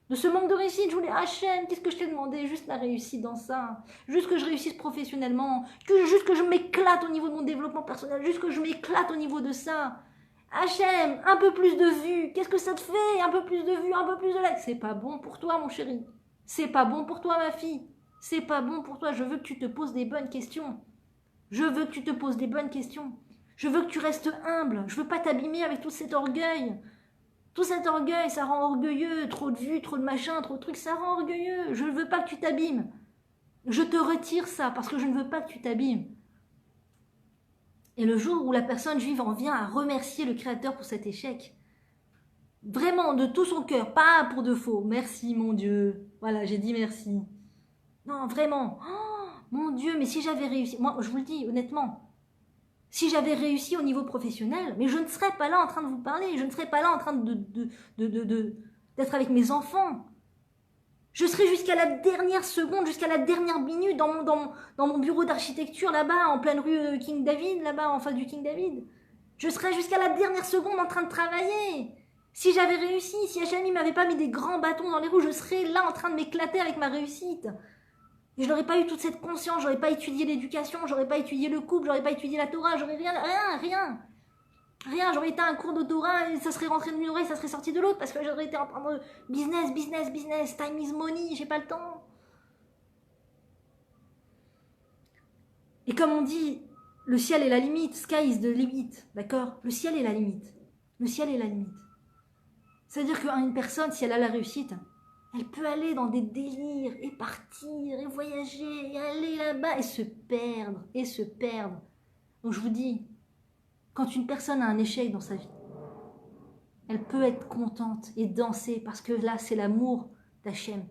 De ce manque de réussite, je voulais Hachem, qu'est-ce que je t'ai demandé? Juste la réussite dans ça, juste que je réussisse professionnellement, juste que je m'éclate au niveau de mon développement personnel, juste que je m'éclate au niveau de ça. Hachem, un peu plus de vues, qu'est-ce que ça te fait? Un peu plus de vues, un peu plus de likes. C'est pas bon pour toi, mon chéri. C'est pas bon pour toi, ma fille. C'est pas bon pour toi. Je veux que tu te poses des bonnes questions. Je veux que tu te poses des bonnes questions. Je veux que tu restes humble. Je veux pas t'abîmer avec tout cet orgueil. Tout cet orgueil, ça rend orgueilleux. Trop de vues, trop de machins, trop de trucs, ça rend orgueilleux. Je ne veux pas que tu t'abîmes. Je te retire ça parce que je ne veux pas que tu t'abîmes. Et le jour où la personne juive en vient à remercier le Créateur pour cet échec, vraiment de tout son cœur, pas pour de faux, merci mon Dieu, voilà, j'ai dit merci. Non, vraiment, oh, mon Dieu, mais si j'avais réussi, moi je vous le dis honnêtement, si j'avais réussi au niveau professionnel, mais je ne serais pas là en train de vous parler, je ne serais pas là en train d'être avec mes enfants. Je serai jusqu'à la dernière seconde, jusqu'à la dernière minute dans mon bureau d'architecture là-bas, en pleine rue King David, là-bas en face du King David. Je serai jusqu'à la dernière seconde en train de travailler. Si j'avais réussi, si Hachem ne m'avait pas mis des grands bâtons dans les roues, je serais là en train de m'éclater avec ma réussite. Et je n'aurais pas eu toute cette conscience, j'aurais pas étudié l'éducation, j'aurais pas étudié le couple, j'aurais pas étudié la Torah, j'aurais rien, j'aurais été à un cours de Torah et ça serait rentré d'une oreille, ça serait sorti de l'autre parce que j'aurais été en mode business, time is money, j'ai pas le temps. Et comme on dit, le ciel est la limite, sky is the limit, d'accord? Le ciel est la limite. Le ciel est la limite. C'est-à-dire qu'une personne, si elle a la réussite, elle peut aller dans des délires et partir et voyager et aller là-bas et se perdre. Donc je vous dis, quand une personne a un échec dans sa vie, elle peut être contente et danser parce que là, c'est l'amour d'Hachem.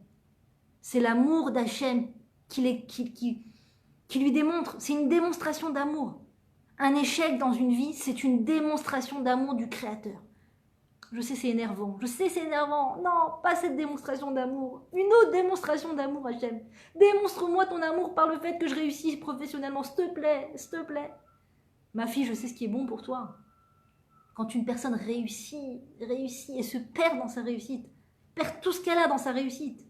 C'est l'amour d'Hachem qui lui démontre. C'est une démonstration d'amour. Un échec dans une vie, c'est une démonstration d'amour du Créateur. Je sais, c'est énervant. Non, pas cette démonstration d'amour. Une autre démonstration d'amour, Hachem. Démontre-moi ton amour par le fait que je réussisse professionnellement. S'il te plaît. Ma fille, je sais ce qui est bon pour toi. Quand une personne réussit et se perd dans sa réussite, perd tout ce qu'elle a dans sa réussite,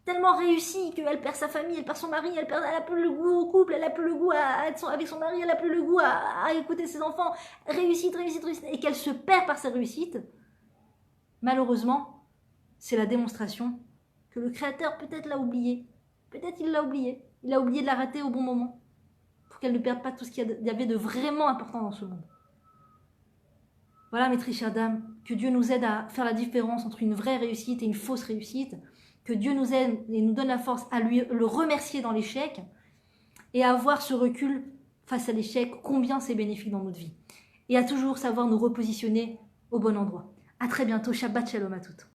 tellement réussie qu'elle perd sa famille, elle perd son mari, elle a plus le goût au couple, elle a plus le goût à être avec son mari, elle a plus le goût à écouter ses enfants, réussite, et qu'elle se perd par sa réussite, malheureusement, c'est la démonstration que le Créateur peut-être l'a oublié. Peut-être il l'a oublié. Il a oublié de la rater au bon moment. Pour qu'elle ne perde pas tout ce qu'il y avait de vraiment important dans ce monde. Voilà mes très chères dames, que Dieu nous aide à faire la différence entre une vraie réussite et une fausse réussite. Que Dieu nous aide et nous donne la force à le remercier dans l'échec et à avoir ce recul face à l'échec, combien c'est bénéfique dans notre vie. Et à toujours savoir nous repositionner au bon endroit. À très bientôt, Shabbat Shalom à toutes.